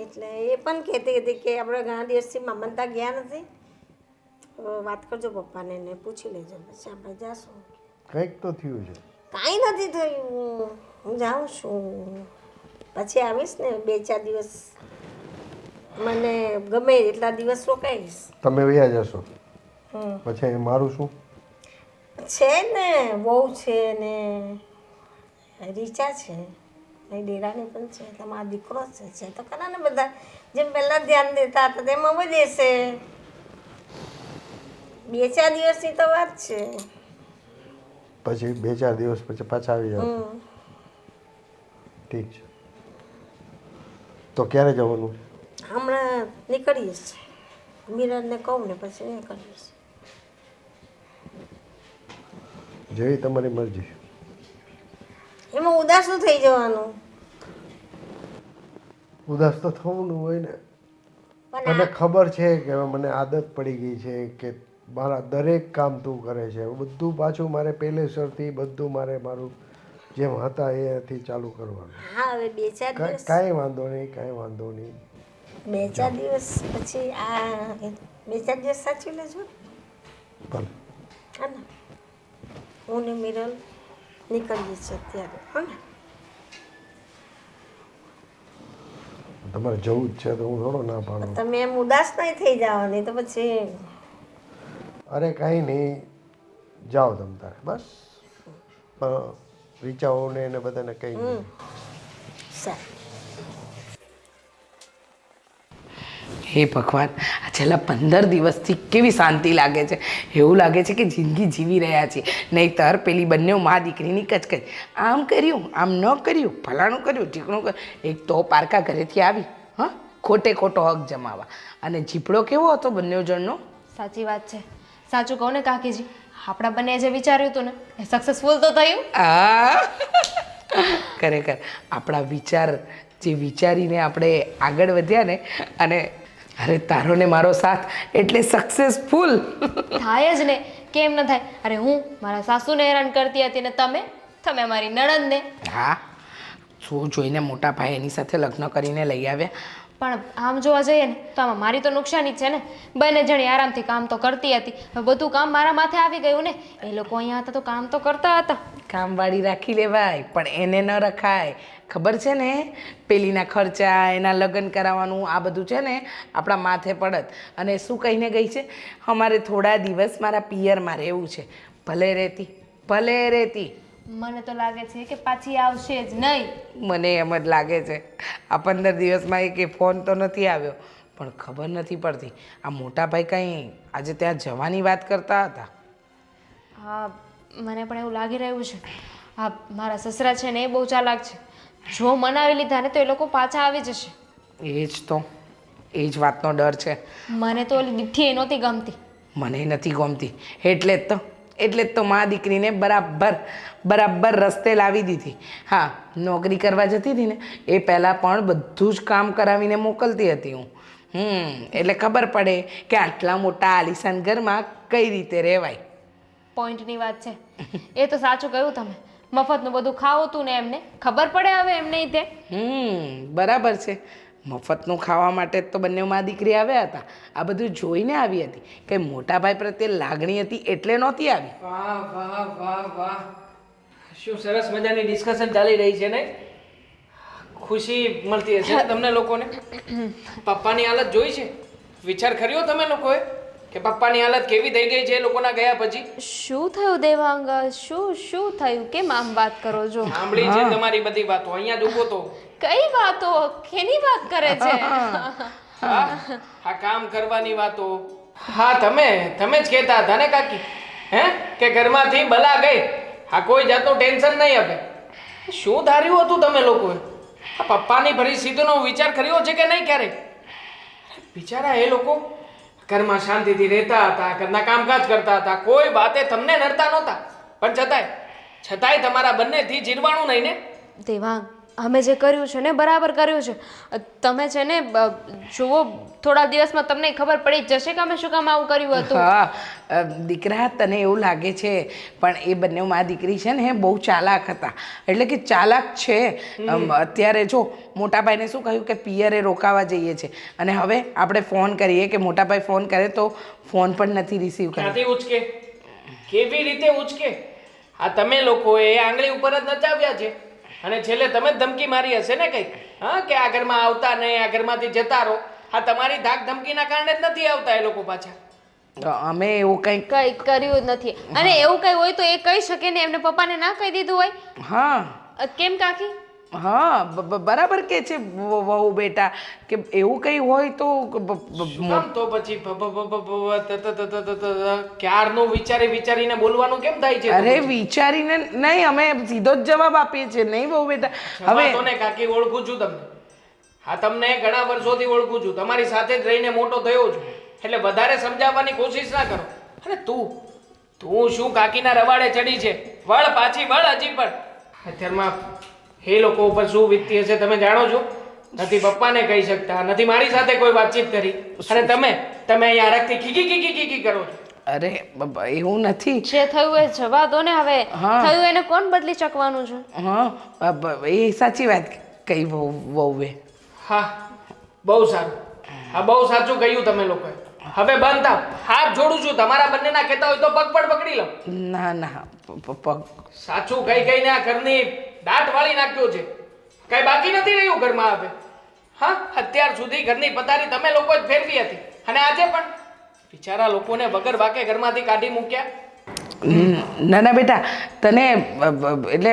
એટલે એ પણ કહેતી હતી કે આપણે ઘણા દિવસથી મામાને ત્યાં ગયા નથી, વાત કરજો પપ્પાને ને પૂછી લેજો પછી આપણે જાશું. કંઈક તો થયું છે. કાંઈ નથી થયું, હું જાઉં છું પછી આવીશ ને 2-4 દિવસ. મને ગમે એટલા દિવસ રોકાઈશ. તમે વયા જશો પછી મારું શું? છે ને બહુ છે ને રીચા છે ને ડેરાની પણ છે, તમારો દીકરો છે તો ખરા ને બધા જેમ પહેલાં ધ્યાન દેતા હતા તેમ હવે દેશે. 2-4 દિવસની તો વાત છે. પછી 2-4 દિવસ પછી પાછા આવી જાવ. ઠીક છે. તો ક્યારે જવાનું? હમણાં નીકળીશ, મિરરને કહું ને પછી નીકળીશ. જેવી તમારી મરજી. એમાં ઉદાસ ન થઈ જવાનું. ઉદાસ તો થવું હોય ને. પણ તને ખબર છે કે હવે મને આદત પડી ગઈ છે કે મારા દરેક કામ તું કરે છે. બધું પાછું મારે પહેલેસરથી બધું મારે મારું જેમ હતા એથી ચાલુ કરવાનું. હા, હવે 2-4 દિવસ, કાંઈ વાંધો નહીં, કાંઈ વાંધો નહીં. 2-4 દિવસ પછી આ 2-4 દિવસ સાચવી લેજો. ભલે. હા ને, હું ને મિરલ નીકળીએ છીએ અત્યારે. હા ને, તમારે જવું જ છે તો હું થોડો ના પાડું. તમે એમ ઉદાસ નહીં થઈ જવાની તો પછી. અરે કાંઈ નહીં, જાઓ તમ તારે બસ. રીચાઓને એને બધાને કહી દે. સારું. હે ભગવાન, આ છેલ્લા 15 દિવસથી કેવી શાંતિ લાગે છે. એવું લાગે છે કે જિંદગી જીવી રહ્યા છીએ. નહીંતર પેલી બંને મા દીકરીની કચકચ, આમ કર્યું આમ ન કર્યું, ફલાણું કર્યું ઠીકણું કર્યું. એક તો પારકા ઘરેથી આવી હા ખોટે ખોટો હક જમાવા, અને જીપડો કેવો હતો બંને જણનો. સાચી વાત છે. સાચું કહું ને કાકીજી, આપણા બંને જે વિચાર્યું હતું ને એ સક્સેસફુલ તો થયું. ખરેખર આપણા વિચાર જે વિચારીને આપણે આગળ વધ્યા ને, અને અરે તારો ને મારો સાથ એટલે સક્સેસફુલ થાય જ ને, કેમ ન થાય. અરે હું મારા સાસુને હેરાન કરતી હતી ને તમે મારી નણંદને. હા, શું જોઈને મોટા ભાઈ એની સાથે લગ્ન કરીને લઈ આવ્યા. પણ આમ જોવા જઈએ ને તો આમાં મારી તો નુકસાની જ છે ને. બંને જણી આરામથી કામ તો કરતી હતી, હવે બધું કામ મારા માથે આવી ગયું ને. એ લોકો અહીંયા હતા તો કામ તો કરતા હતા. કામવાળી રાખી લેવાય પણ એને ન રખાય. ખબર છે ને, પેલીના ખર્ચા, એના લગ્ન કરાવવાનું આ બધું છે ને આપણા માથે પડત. અને શું કહીને ગઈ છે, અમારે થોડા દિવસ મારા પિયરમાં રહેવું છે. ભલે રહેતી. મને તો લાગે છે કે પાછી આવશે જ નહીં. મને એમ જ લાગે છે. આ 15 દિવસમાં એક ફોન તો નથી આવ્યો, પણ ખબર નથી પડતી આ મોટા ભાઈ કંઈ આજે ત્યાં જવાની વાત કરતા હતા. હા, મને પણ એવું લાગી રહ્યું છે. હા, મારા સસરા છે ને એ બહુ ચાલાક છે. જો મનાવી લીધા ને તો એ લોકો પાછા આવી જશે. એ જ વાતનો ડર છે. મને તો ઓલી દીઠી એ નહોતી ગમતી. મને નથી ગમતી, એટલે જ તો મા દીકરીને બરાબર રસ્તે લાવી દીધી. હા, નોકરી કરવા જતી હતી ને એ પહેલાં પણ બધું જ કામ કરાવીને મોકલતી હતી હું. એટલે ખબર પડે કે આટલા મોટા આલિશાન ઘરમાં કઈ રીતે રહેવાય. પોઈન્ટની વાત છે. એ તો સાચું કહ્યું તમે. મફતનું બધું ખાવું હતું ને એમને ખબર પડે હવે એમને તે. બરાબર છે. મફતનું ખાવા માટે જ તો બંને મા દીકરી આવ્યા હતા. આ બધું જોઈને આવી હતી. કંઈ મોટા ભાઈ પ્રત્યે લાગણી હતી એટલે નહોતી આવી. વાહ વાહ વાહ વાહ, શું સરસ મજાની ડિસ્કશન ચાલી રહી છે ને. ખુશી મળતી હશે ને તમને લોકોને. પપ્પાની હાલત જોઈ છે? વિચાર કર્યો તમે લોકોએ કે પપ્પાની હાલત કેવી થઈ ગઈ છે એ લોકોના ગયા પછી? શું થયું દેવાંગ? શું થયું? કેમ આમ વાત કરો છો? સાંભળી છે તમારી બધી વાતો. અહીંયા જ ઊભો તો. કઈ વાતો? કેની વાત કરે છે? આ કામ કરવાની વાતો. હા, તમે જ કહેતા હતા ને કાકી, કે ઘરમાંથી બલા ગઈ. હા, કોઈ જાતનું ટેન્શન નહીં આપે. શું ધાર્યું હતું તમે લોકોએ? આ પપ્પાની પરિસ્થિતિનો વિચાર કર્યો છે કે નહીં ક્યારેય? બિચારા એ લોકો ઘરમાં શાંતિથી રહેતા હતા, ઘરના કામકાજ કરતા હતા, કોઈ વાતે તમને નડતા નહોતા. પણ છતાંય તમારા બંનેથી જીરવાણું નહીં ને. દેવાંગ, અમે જે કર્યું છે ને બરાબર કર્યું છે. તમે છે ને જુઓ, થોડા દિવસમાં તમને ખબર પડી જ જશે કે અમે શું કામ આવું કર્યું હતું. હા દીકરા, તને એવું લાગે છે, પણ એ બંને મા દીકરી છે ને એ બહુ ચાલાક હતા. એટલે કે ચાલાક છે. અત્યારે જો મોટાભાઈને શું કહ્યું કે પિયરે રોકાવા જઈએ છે, અને હવે આપણે ફોન કરીએ કે મોટાભાઈ ફોન કરે તો ફોન પણ નથી રિસીવ કરતા. ક્યાંથી ઉચકે? કેવી રીતે ઉચકે? આ તમે લોકોએ આંગળી ઉપર જ નચાવ્યા છે, અને છેલ્લે તમે જ ધમકી મારી હશે ને કંઈક, કે આ ઘરમાં આવતા નહીં, આ ઘરમાંથી જતા રહો. આ તમારી ધાક ધમકીના કારણે જ નથી આવતા એ લોકો પાછા. અમે એવું કંઈક કઈ કર્યું જ નથી. અને એવું કઈ હોય તો એ કહી શકે ને, એમને પપ્પાને ના કહી દીધું હોય. હા કેમ કાકી? હા, બરાબર કે છે વહુ બેટા, કે એવું કંઈ હોય તો શું કામ તો પછી ક્યારનું વિચારીને બોલવાનું કેમ થાય છે? અરે વિચારીને નહીં, અમે સીધો જ જવાબ આપીએ છીએ. નહીં વહુ બેટા, હવે તો ને કાકી, ઓળખું છું તમને. હા, તમને ઘણા વર્ષોથી ઓળખું છું. તમારી સાથે જ રહીને મોટો થયો છું, એટલે વધારે સમજાવવાની કોશિશ ના કરો. અને તું શું કાકીના રવાડે ચડી છે? વળ પાછી વળ હજી પણ. અત્યારમાં એ લોકો ઉપર શું વીતતી હશે તમે જાણો છો? નથી પપ્પાને કહી શકતા, નથી મારી સાથે કોઈ વાતચીત કરી, અને તમે અહીંયા હરખથી ખીકી કરો છો. અરે એવું નથી. જે થયું એ જવા દો ને હવે. થયું એને કોણ બદલી શકવાનું છે? હા, એ સાચી વાત કહી વહુએ. હા, બહુ સારું. હા, બહુ સાચું કહ્યું તમે લોકોએ. હવે બંધ થાવ. હાથ જોડું છું. તમારા બંનેના કહેતા હોય તો પગ પણ પકડી લો. ના પગ. સાચું કહીને આ ઘરની દાંત વાળી નાખ્યો છે. કઈ બાકી નથી રહ્યું ઘરમાં હવે. હા, અત્યાર સુધી ઘરની પથારી તમે લોકો જ ફેરવી હતી, અને આજે પણ બિચારા લોકોને વગર વાકે ઘરમાંથી કાઢી મૂક્યા. ના બેટા, તને એટલે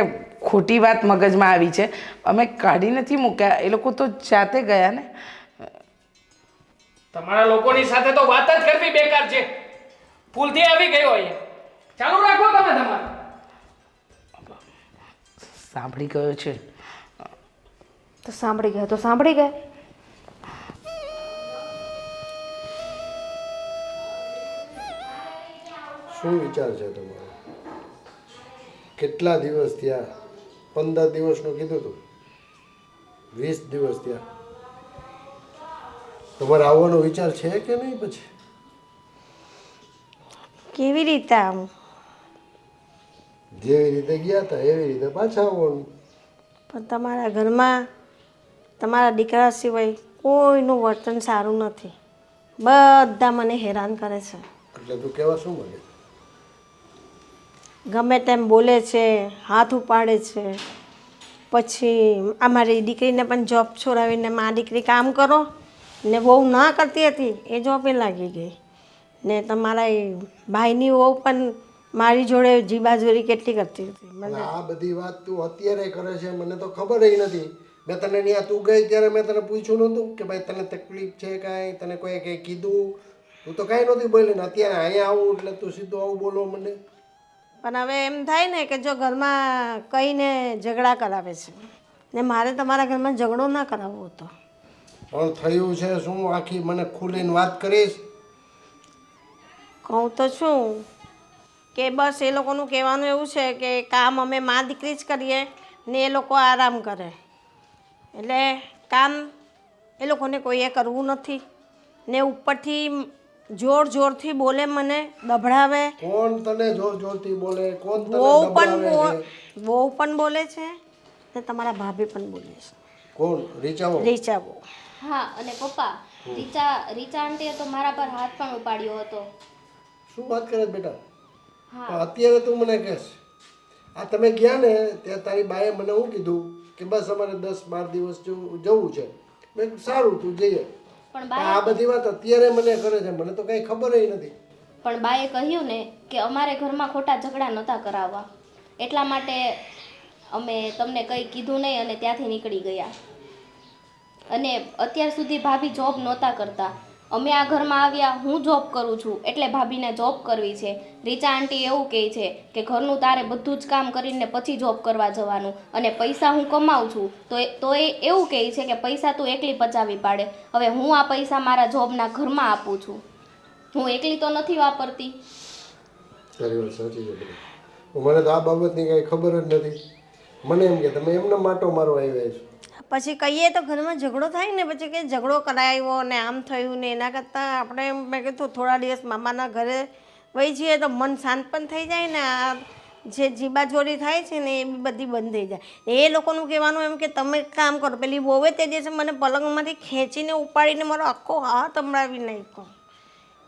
ખોટી વાત મગજમાં આવી છે. અમે કાઢી નથી મૂક્યા, એ લોકો તો જાતે ગયા ને. તમારા લોકોની સાથે તો વાત જ કરવી બેકાર છે. ભૂલથી આવી ગયો અહીંયા. ચાલુ રાખો તમે તમારું. સાંભળી ગયો છે. તો સાંભળી ગયા. શું વિચાર છે તમારો? કેટલા દિવસ થયા? 15 દિવસનું કીધું હતું, 20 દિવસ થયા. તમારે આવવાનો વિચાર છે કે નહીં? પછી કેવી રીતે આમ? જેવી રીતે ગયા હતા એવી રીતે પાછા આવવાનું. પણ તમારા ઘરમાં તમારા દીકરા સિવાય કોઈનું વર્તન સારું નથી. બધા મને હેરાન કરે છે. એટલે તું કહેવા શું માંગે? ગમે તેમ બોલે છે, હાથ ઉપાડે છે. પછી અમારી દીકરીને પણ જોબ છોડાવીને મા દીકરી કામ કરો ને વહુ ના કરતી હતી એ જોબે લાગી ગઈ. ને તમારા એ ભાઈની વહુ પણ મારી જોડે જીબાજોરી કેટલી કરતી હતી. આ બધી વાત તું અત્યારે કરે છે, મને તો ખબર નથી. મેં તને ત્યાં તું ગઈ ત્યારે મેં તને પૂછ્યું નહોતું કે ભાઈ તને તકલીફ છે કાંઈ? તને કોઈ કંઈ કીધું? તું તો કાંઈ નહોતી બોલી ને અત્યારે અહીંયા આવું એટલે તું સીધું આવું બોલો મને. પણ હવે એમ થાય ને કે જો ઘરમાં કહીને ઝઘડા કરાવે છે, ને મારે તમારા ઘરમાં ઝઘડો ના કરાવવો હતો. પણ થયું છે શું? આખી મને ખુલીને વાત કરીશ. કહું તો છું કે બસ એ લોકોનું કહેવાનું એવું છે કે કામ અમે મા દીકરી જ કરીએ ને એ લોકો આરામ કરે. એટલે કામ એ લોકોને કોઈએ કરવું નથી, ને ઉપરથી જોર જોરથી બોલે, મને દભડાવે. કોણ તને જોર જોરથી બોલે? કોણ તને બહુ પણ દબાવે છે? બહુ પણ બોલે છે ને તમારા ભાભી પણ બોલે છે. કોણ? રીચાઓ? રીચા બહુ. હા અને પપ્પા, રીચા આંટીએ તો મારા પર હાથ પણ ઉપાડ્યો હતો. શું વાત કરે છે બેટા? હા. પણ અત્યારે તું મને કહેશ આ તમે ગયા ને ત્યાં તારી બાએ મને શું કીધું કે બસ અમારે 10-12 દિવસ જવું છે. મેં કીધું સારું તું જઈએ. પણ પણ આ બધી વાત અત્યારે મને કરે છે, મને તો કંઈ ખબર નથી. પણ બાએ કહ્યું ને કે અમારે ઘરમાં ખોટા ઝઘડા નહોતા કરાવવા, એટલા માટે અમે તમને કંઈ કીધું નહીં અને ત્યાંથી નીકળી ગયા. અને અત્યાર સુધી ભાભી જોબ નહોતા કરતા. અમે આ ઘરમાં આવ્યા, હું જોબ કરું છું એટલે ભાભીને જોબ કરવી છે. રીચા આંટી એવું કહે છે કે ઘરનું તારે બધું જ કામ કરીને પછી જોબ કરવા જવાનું, અને પૈસા હું કમાઉં છું તો એ એવું કહે છે કે પૈસા તું એકલી પચાવી પાડે. હવે હું આ પૈસા મારા જોબના ઘરમાં આપું છું, હું એકલી તો નથી વાપરતી. તારી વાત સાચી છે બેટા. મને તો આ બાબતની કાંઈ ખબર જ નથી. મને એમ કે તમે એમનો માટો મારવા આવ્યા છો. પછી કહીએ તો ઘરમાં ઝઘડો થાય ને, પછી કે ઝઘડો કરાવ્યો ને આમ થયું ને, એના કરતાં આપણે મેં કીધું થોડા દિવસ મામાના ઘરે વહી જઈએ તો મન શાંત પણ થઈ જાય ને, આ જે જીબાજોરી થાય છે ને એ બી બધી બંધ થઈ જાય. એ લોકોનું કહેવાનું એમ કે તમે કામ કરો. પેલી વોવે તે દિવસે મને પલંગમાંથી ખેંચીને ઉપાડીને મારો આખો હાથ સંભળાવી નાખ્યો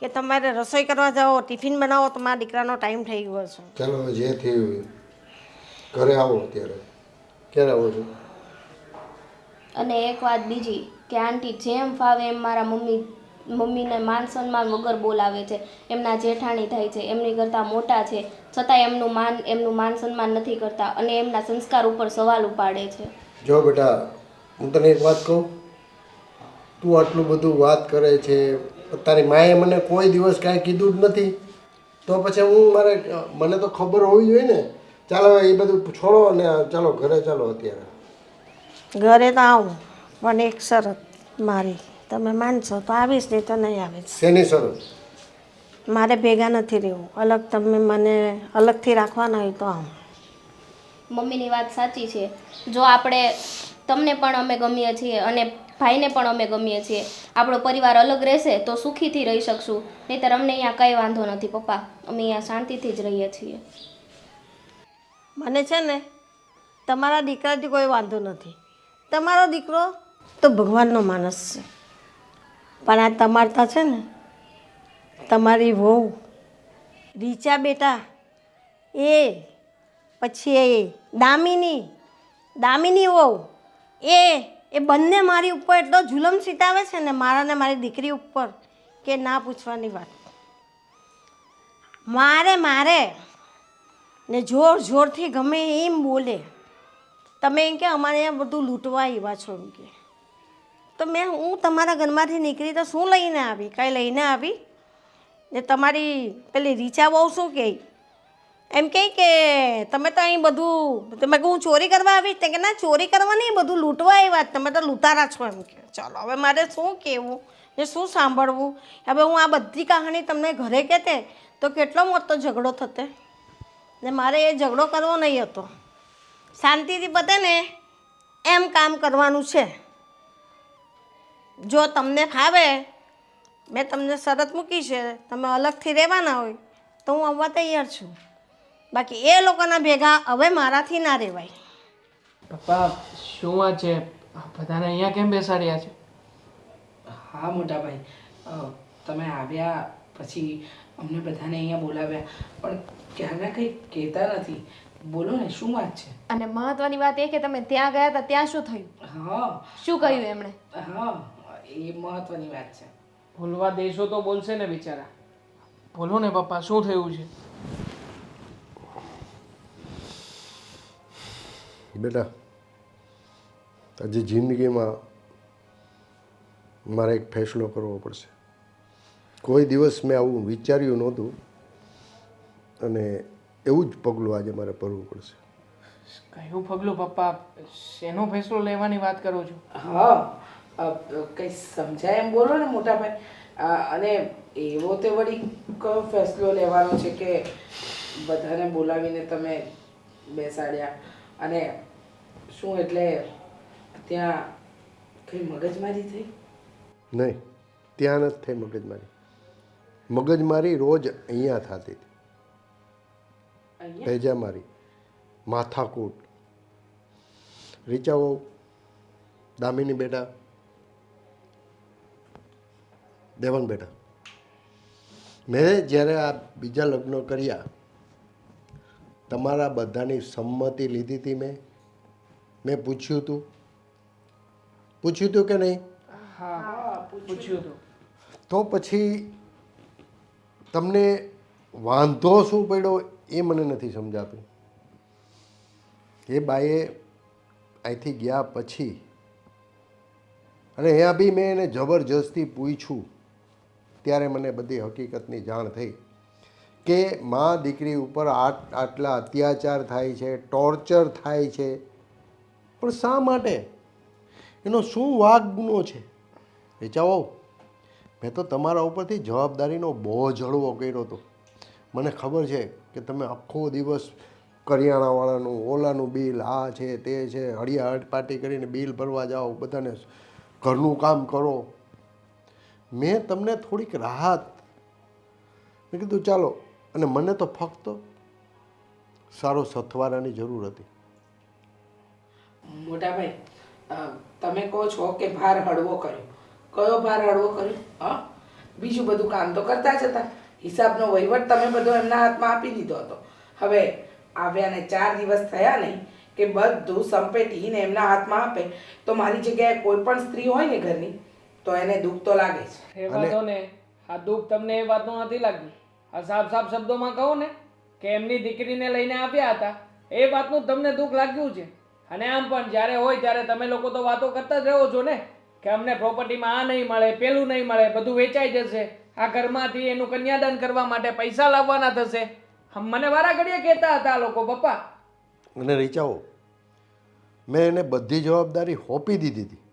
કે તમારે રસોઈ કરવા જાઓ, ટિફિન બનાવો, તમારા દીકરાનો ટાઈમ થઈ ગયો છે. ચાલો હવે જે થયું ઘરે આવો. અત્યારે ક્યારે આવો છો? અને એક વાત બીજી કે આંટી જેમ ફાવે એમ મારા મમ્મીને માન સન્માન વગર બોલાવે છે. એમના જેઠાણી થાય છે, એમની કરતાં મોટા છે, છતાં એમનું માન સન્માન નથી કરતા અને એમના સંસ્કાર ઉપર સવાલ ઉપાડે છે. જો બેટા, હું તને એક વાત કહું, તું આટલું બધું વાત કરે છે, તારી માએ મને કોઈ દિવસ કાંઈ કીધું જ નથી, તો પછી મને તો ખબર હોવી જોઈએ ને. ચાલો એ બધું છોડો ને ચાલો ઘરે ચાલો. અત્યારે ઘરે તો આવું, પણ એક શરત મારી, તમે માનશો તો આવીશ, નહીં તો નહીં આવીશ. શેની શરત? મારે ભેગા નથી રહેવું, અલગ તમે મને અલગથી રાખવાના હોય તો આવું. મમ્મીની વાત સાચી છે. જો તમને પણ અમે ગમીએ છીએ અને ભાઈને પણ અમે ગમીએ છીએ, આપણો પરિવાર અલગ રહેશે તો સુખીથી રહી શકશું, નહીંતર અમને અહીંયા કંઈ વાંધો નથી પપ્પા, અમે અહીંયા શાંતિથી જ રહીએ છીએ. મને છે ને તમારા દીકરાથી કોઈ વાંધો નથી. તમારો દીકરો તો ભગવાનનો માણસ છે, પણ આ તમારતા છે ને તમારી વહુ રીચા બેટા, એ પછી એ દામિની વહુ, એ બંને મારી ઉપર એટલો જુલમ સીતાવે છે ને, મારા ને મારી દીકરી ઉપર, કે ના પૂછવાની વાત. મારે ને જોર જોરથી ગમે એમ બોલે. તમે એમ કે અમારે અહીંયા બધું લૂંટવા આવ્યા છો એમ કે. તો હું તમારા ઘરમાંથી નીકળી તો શું લઈને આવી? કાંઈ લઈને આવી? ને તમારી પેલી રીચા બહુ શું કહે, એમ કહે કે તમે તો અહીં બધું, તમે હું ચોરી કરવા આવી? તે કે ના, ચોરી કરવા નહીં, બધું લૂંટવા આવ્યા, તમે તો લૂંટારા છો એમ કે. ચાલો હવે મારે શું કહેવું ને શું સાંભળવું? હવે હું આ બધી કહાણી તમને ઘરે કહેતે તો કેટલો મોટો ઝઘડો થતે, ને મારે એ ઝઘડો કરવો નહીં હતો. શાંતિથી પતે ને એમ કામ કરવાનું છે. જો તમને ફાવે, મેં તમને શરત મૂકી છે, તમે અલગથી રહેવાના હોય તો હું આવવા તૈયાર છું, બાકી એ લોકોના ભેગા હવે મારાથી ના રહેવાય. પપ્પા શું વાત છે? બધાને અહીંયા કેમ બેસાડ્યા છે? હા મોટા ભાઈ, તમે આવ્યા પછી અમને બધાને અહીંયા બોલાવ્યા, પણ ક્યારના કંઈ કહેતા નથી. બોલો ને, શું વાત છે? અને મહત્વની વાત એ કે તમે ત્યાં ગયા હતા, ત્યાં શું થયું? હા, શું કહ્યું એમણે? હા, એ મહત્વની વાત છે. બોલવા દેશો તો બોલશે ને બિચારા. બોલો ને પપ્પા, શું થયું છે? બેટા, આજે જિંદગીમાં મારે એક ફેસલો કરવો પડશે. કોઈ દિવસ મેં આવું વિચાર્યું નહોતું, અને એવું જ પગલું આજે મારે ભરવું પડશે. કયું પગલું પપ્પા? શેનો ફેસલો લેવાની વાત કરો છો? હા, કંઈ સમજાય એમ બોલો ને મોટા ભાઈ. અને એવો તે વળી કયો ફેસલો લેવાનો છે કે બધાને બોલાવીને તમે બેસાડ્યા? અને શું એટલે ત્યાં કંઈ મગજમારી થઈ? નહીં, ત્યાં નથી થઈ મગજમારી. મગજમારી રોજ અહીંયા થતી હતી, ભેજામારી, માથાકૂટ. રીચાઓ, દામિની બેટા, દેવાંગ બેટા, મેં જ્યારે આ બીજા લગ્ન કર્યા તમારા બધાની સંમતિ લીધી હતી. મેં પૂછ્યું હતું કે નહીં? હા પૂછ્યું હતું. તો પછી તમને વાંધો શું પડ્યો એ મને નથી સમજાતું. એ બાઈએ અહીંથી ગયા પછી અને અહીંયા બી મેં એને જબરજસ્તી પૂછ્યું ત્યારે મને બધી હકીકતની જાણ થઈ કે મા દીકરી ઉપર આટલા અત્યાચાર થાય છે, ટોર્ચર થાય છે, પણ શા માટે? એનો શું વાંક ગુનો છે? વેચાવો, મેં તો તમારા ઉપરથી જવાબદારીનો બોજ હળવો કર્યો હતો. મને ખબર છે કે તમે આખો દિવસ કરિયાણાવાળાનું, ઓલાનું બિલ, આ છે તે છે, હળિયા હટપાટી કરીને બિલ ભરવા જાઓ, બધાને ઘરનું કામ કરો. મેં તમને થોડીક રાહત, મેં કીધું ચાલો. અને મને તો ફક્ત સારો સથવારાની જરૂર હતી. મોટાભાઈ, તમે કહો છો કે ભાર હળવો કર્યો. કયો ભાર હળવો કર્યો? હા, બીજું બધું કામ તો કરતા જ હતા. હિસાબનો વહીવટ તમે બધો એમના હાથમાં આપી દીધો હતો. હવે આવ્યાને 4 દિવસ થયા નહીં કે બધું સંપેટીને એમના હાથમાં આપે તો મારી જગ્યાએ કોઈ પણ સ્ત્રી હોય ને ઘરની તો એને દુઃખ તો લાગે છે. એ વાતો ને આ દુઃખ તમને એ વાતનું નથી લાગ્યું? આ સાફ સાફ શબ્દોમાં કહો ને કે એમની દીકરીને લઈને આવ્યા હતા એ વાતનું તમને દુઃખ લાગ્યું છે. અને આમ પણ જ્યારે હોય ત્યારે તમે લોકો તો વાતો કરતા જ રહો છો ને કે અમને પ્રોપર્ટીમાં આ નહીં મળે, પેલું નહીં મળે, બધું વેચાઈ જશે, આ ઘરમાંથી એનું કન્યાદાન કરવા માટે પૈસા લાવવાના થશે. મને વારા ઘડીએ કહેતા હતા આ લોકો પપ્પા. અને રીચાઓ, મેં એને બધી જવાબદારી સોંપી દીધી હતી.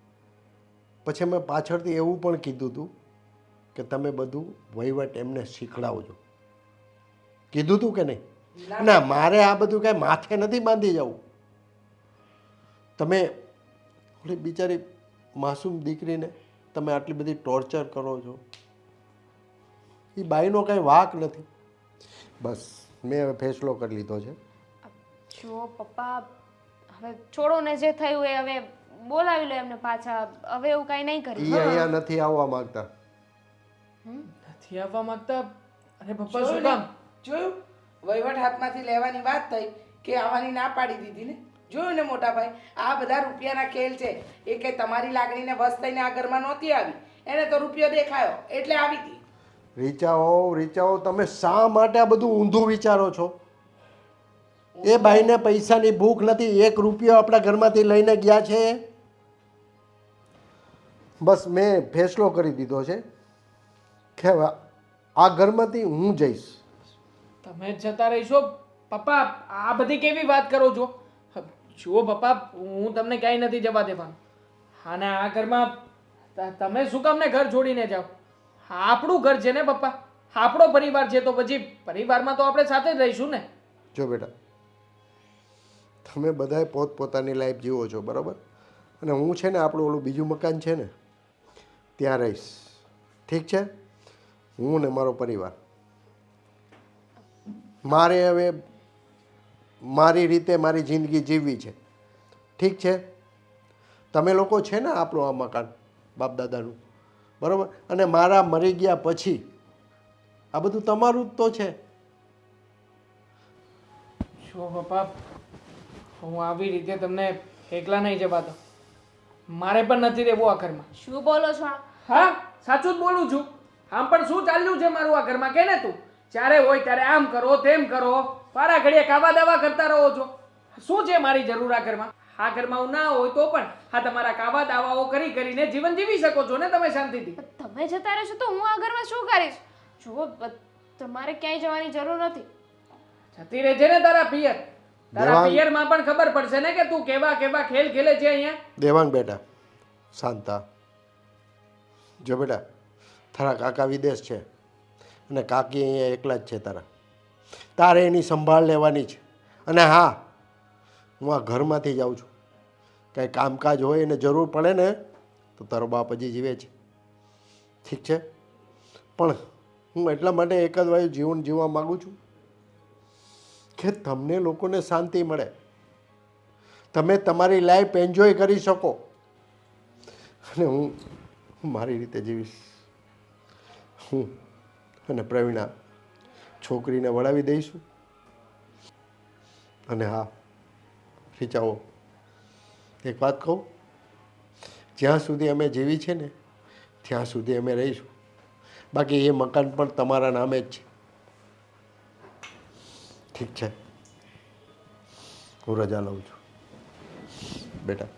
પછી મેં પાછળથી એવું પણ કીધું હતું કે તમે બધું વહીવટ એમને શીખડાવજો. કીધું હતું કે નહીં? ના, મારે આ બધું કાંઈ માથે નથી બાંધી જવું. તમે ઓલી બિચારી માસૂમ દીકરીને તમે આટલી બધી ટોર્ચર કરો છો. એ બાઈનો કાંઈ વાંક નથી. બસ મેં હવે ફેસલો કરી લીધો છે. જો પપ્પા, હવે છોડો ને, જે થયું એ હવે બોલાવી લો એમને પાછા. હવે એવું કાંઈ નહીં કરી. એ અહીંયા નથી આવવા માંગતા. નથી આવવા માંગતા? અરે પપ્પા શું કામ? જોયું, વહીવટ હાથમાંથી લેવાની વાત થઈ કે આવવાની ના પાડી દીધી ને. જોયું ને મોટા ભાઈ, આ બધા રૂપિયાના ખેલ છે. એ કે તમારી લાગણીને વશ થઈને આ ઘરમાં નહોતી આવી, એને તો રૂપિયો દેખાયો એટલે આવી હતી. રીચાઓ, તમે શા માટે આ બધું ઊંધું વિચારો છો? એ બાઈને પૈસાની ભૂખ નથી. 1 રૂપિયો આપણા ઘરમાંથી લઈને ગયા છે. બસ મેં ફેસલો કરી દીધો છે કે આ ઘરમાંથી હું જઈશ. તમે જતા રહીશો પપ્પા? આ બધી કેવી વાત કરો છો? જુઓ પપ્પા, હું તમને ક્યાંય નથી જવા દેવાનું. અને આ ઘરમાં તમે શું કામને ઘર છોડીને જાઓ? આપણું ઘર છે ને પપ્પા, આપણો પરિવાર છે, તો પછી પરિવારમાં તો આપણે સાથે જ રહીશું ને. જો બેટા, તમે બધાએ પોતપોતાની લાઈફ જીવો છો, બરાબર? અને હું છે ને આપણું ઓલું બીજું મકાન છે ને ત્યાં રહીશ. ઠીક છે? હું ને મારો પરિવાર. મારે હવે મારી રીતે મારી જિંદગી જીવવી છે. ઠીક છે? તમે લોકો છે ને આપણું આ મકાન બાપ દાદાનું, બરાબર? અને મારા મરી ગયા પછી આ બધું તમારું જ તો છે. જો પપ્પા, હું આવી રીતે તમને એકલા નહીં જવા દઉં. મારે પણ નથી રહેવું આ ઘરમાં. શું બોલો છો? હા, સાચું જ બોલું છું. આમ પણ શું ચાલ્યું છે મારું આ ઘરમાં કે ને તું? જ્યારે હોય ત્યારે આમ કરો, તેમ કરો, વારા ઘડીએ કાવા દાવા કરતા રહો છો. શું છે મારી જરૂર આ ઘરમાં? આ ઘરમાં હું ના હોય તો પણ આ તમારા કાવા દાવાઓ કરી કરીને જીવન જીવી શકો છો ને તમે શાંતિથી. તમે જતા રહેશો તો હું આ ઘરમાં શું કરીશ? જુઓ, તમારે ક્યાંય જવાની જરૂર નથી. જતી રહે છે ને તારા પિયર. તારા પિયરમાં પણ ખબર પડશે ને કે તું કેવા કેવા ખેલ ખેલે છે અહીંયા. દેવાંગ બેટા, શાંતા. જો બેટા, તારા કાકા વિદેશ છે અને કાકી અહીંયા એકલા જ છે તારા. તારે એની સંભાળ લેવાની છે. અને હા, હું આ ઘરમાંથી જાઉં છું. કાંઈ કામકાજ હોય એને જરૂર પડે ને તો તારો બાપ હજી જીવે છે. ઠીક છે? પણ હું એટલા માટે એક જ વાયુ જીવન જીવવા માગું છું કે તમને લોકોને શાંતિ મળે, તમે તમારી લાઈફ એન્જોય કરી શકો અને હું મારી રીતે જીવીશ. હું અને પ્રવીણા છોકરીને વળાવી દઈશું. અને હા રીચાઓ, એક વાત કહું, જ્યાં સુધી અમે જીવી છે ને ત્યાં સુધી અમે રહીશું. બાકી એ મકાન પણ તમારા નામે જ છે. ઠીક છે, હું રજા લઉં છું બેટા.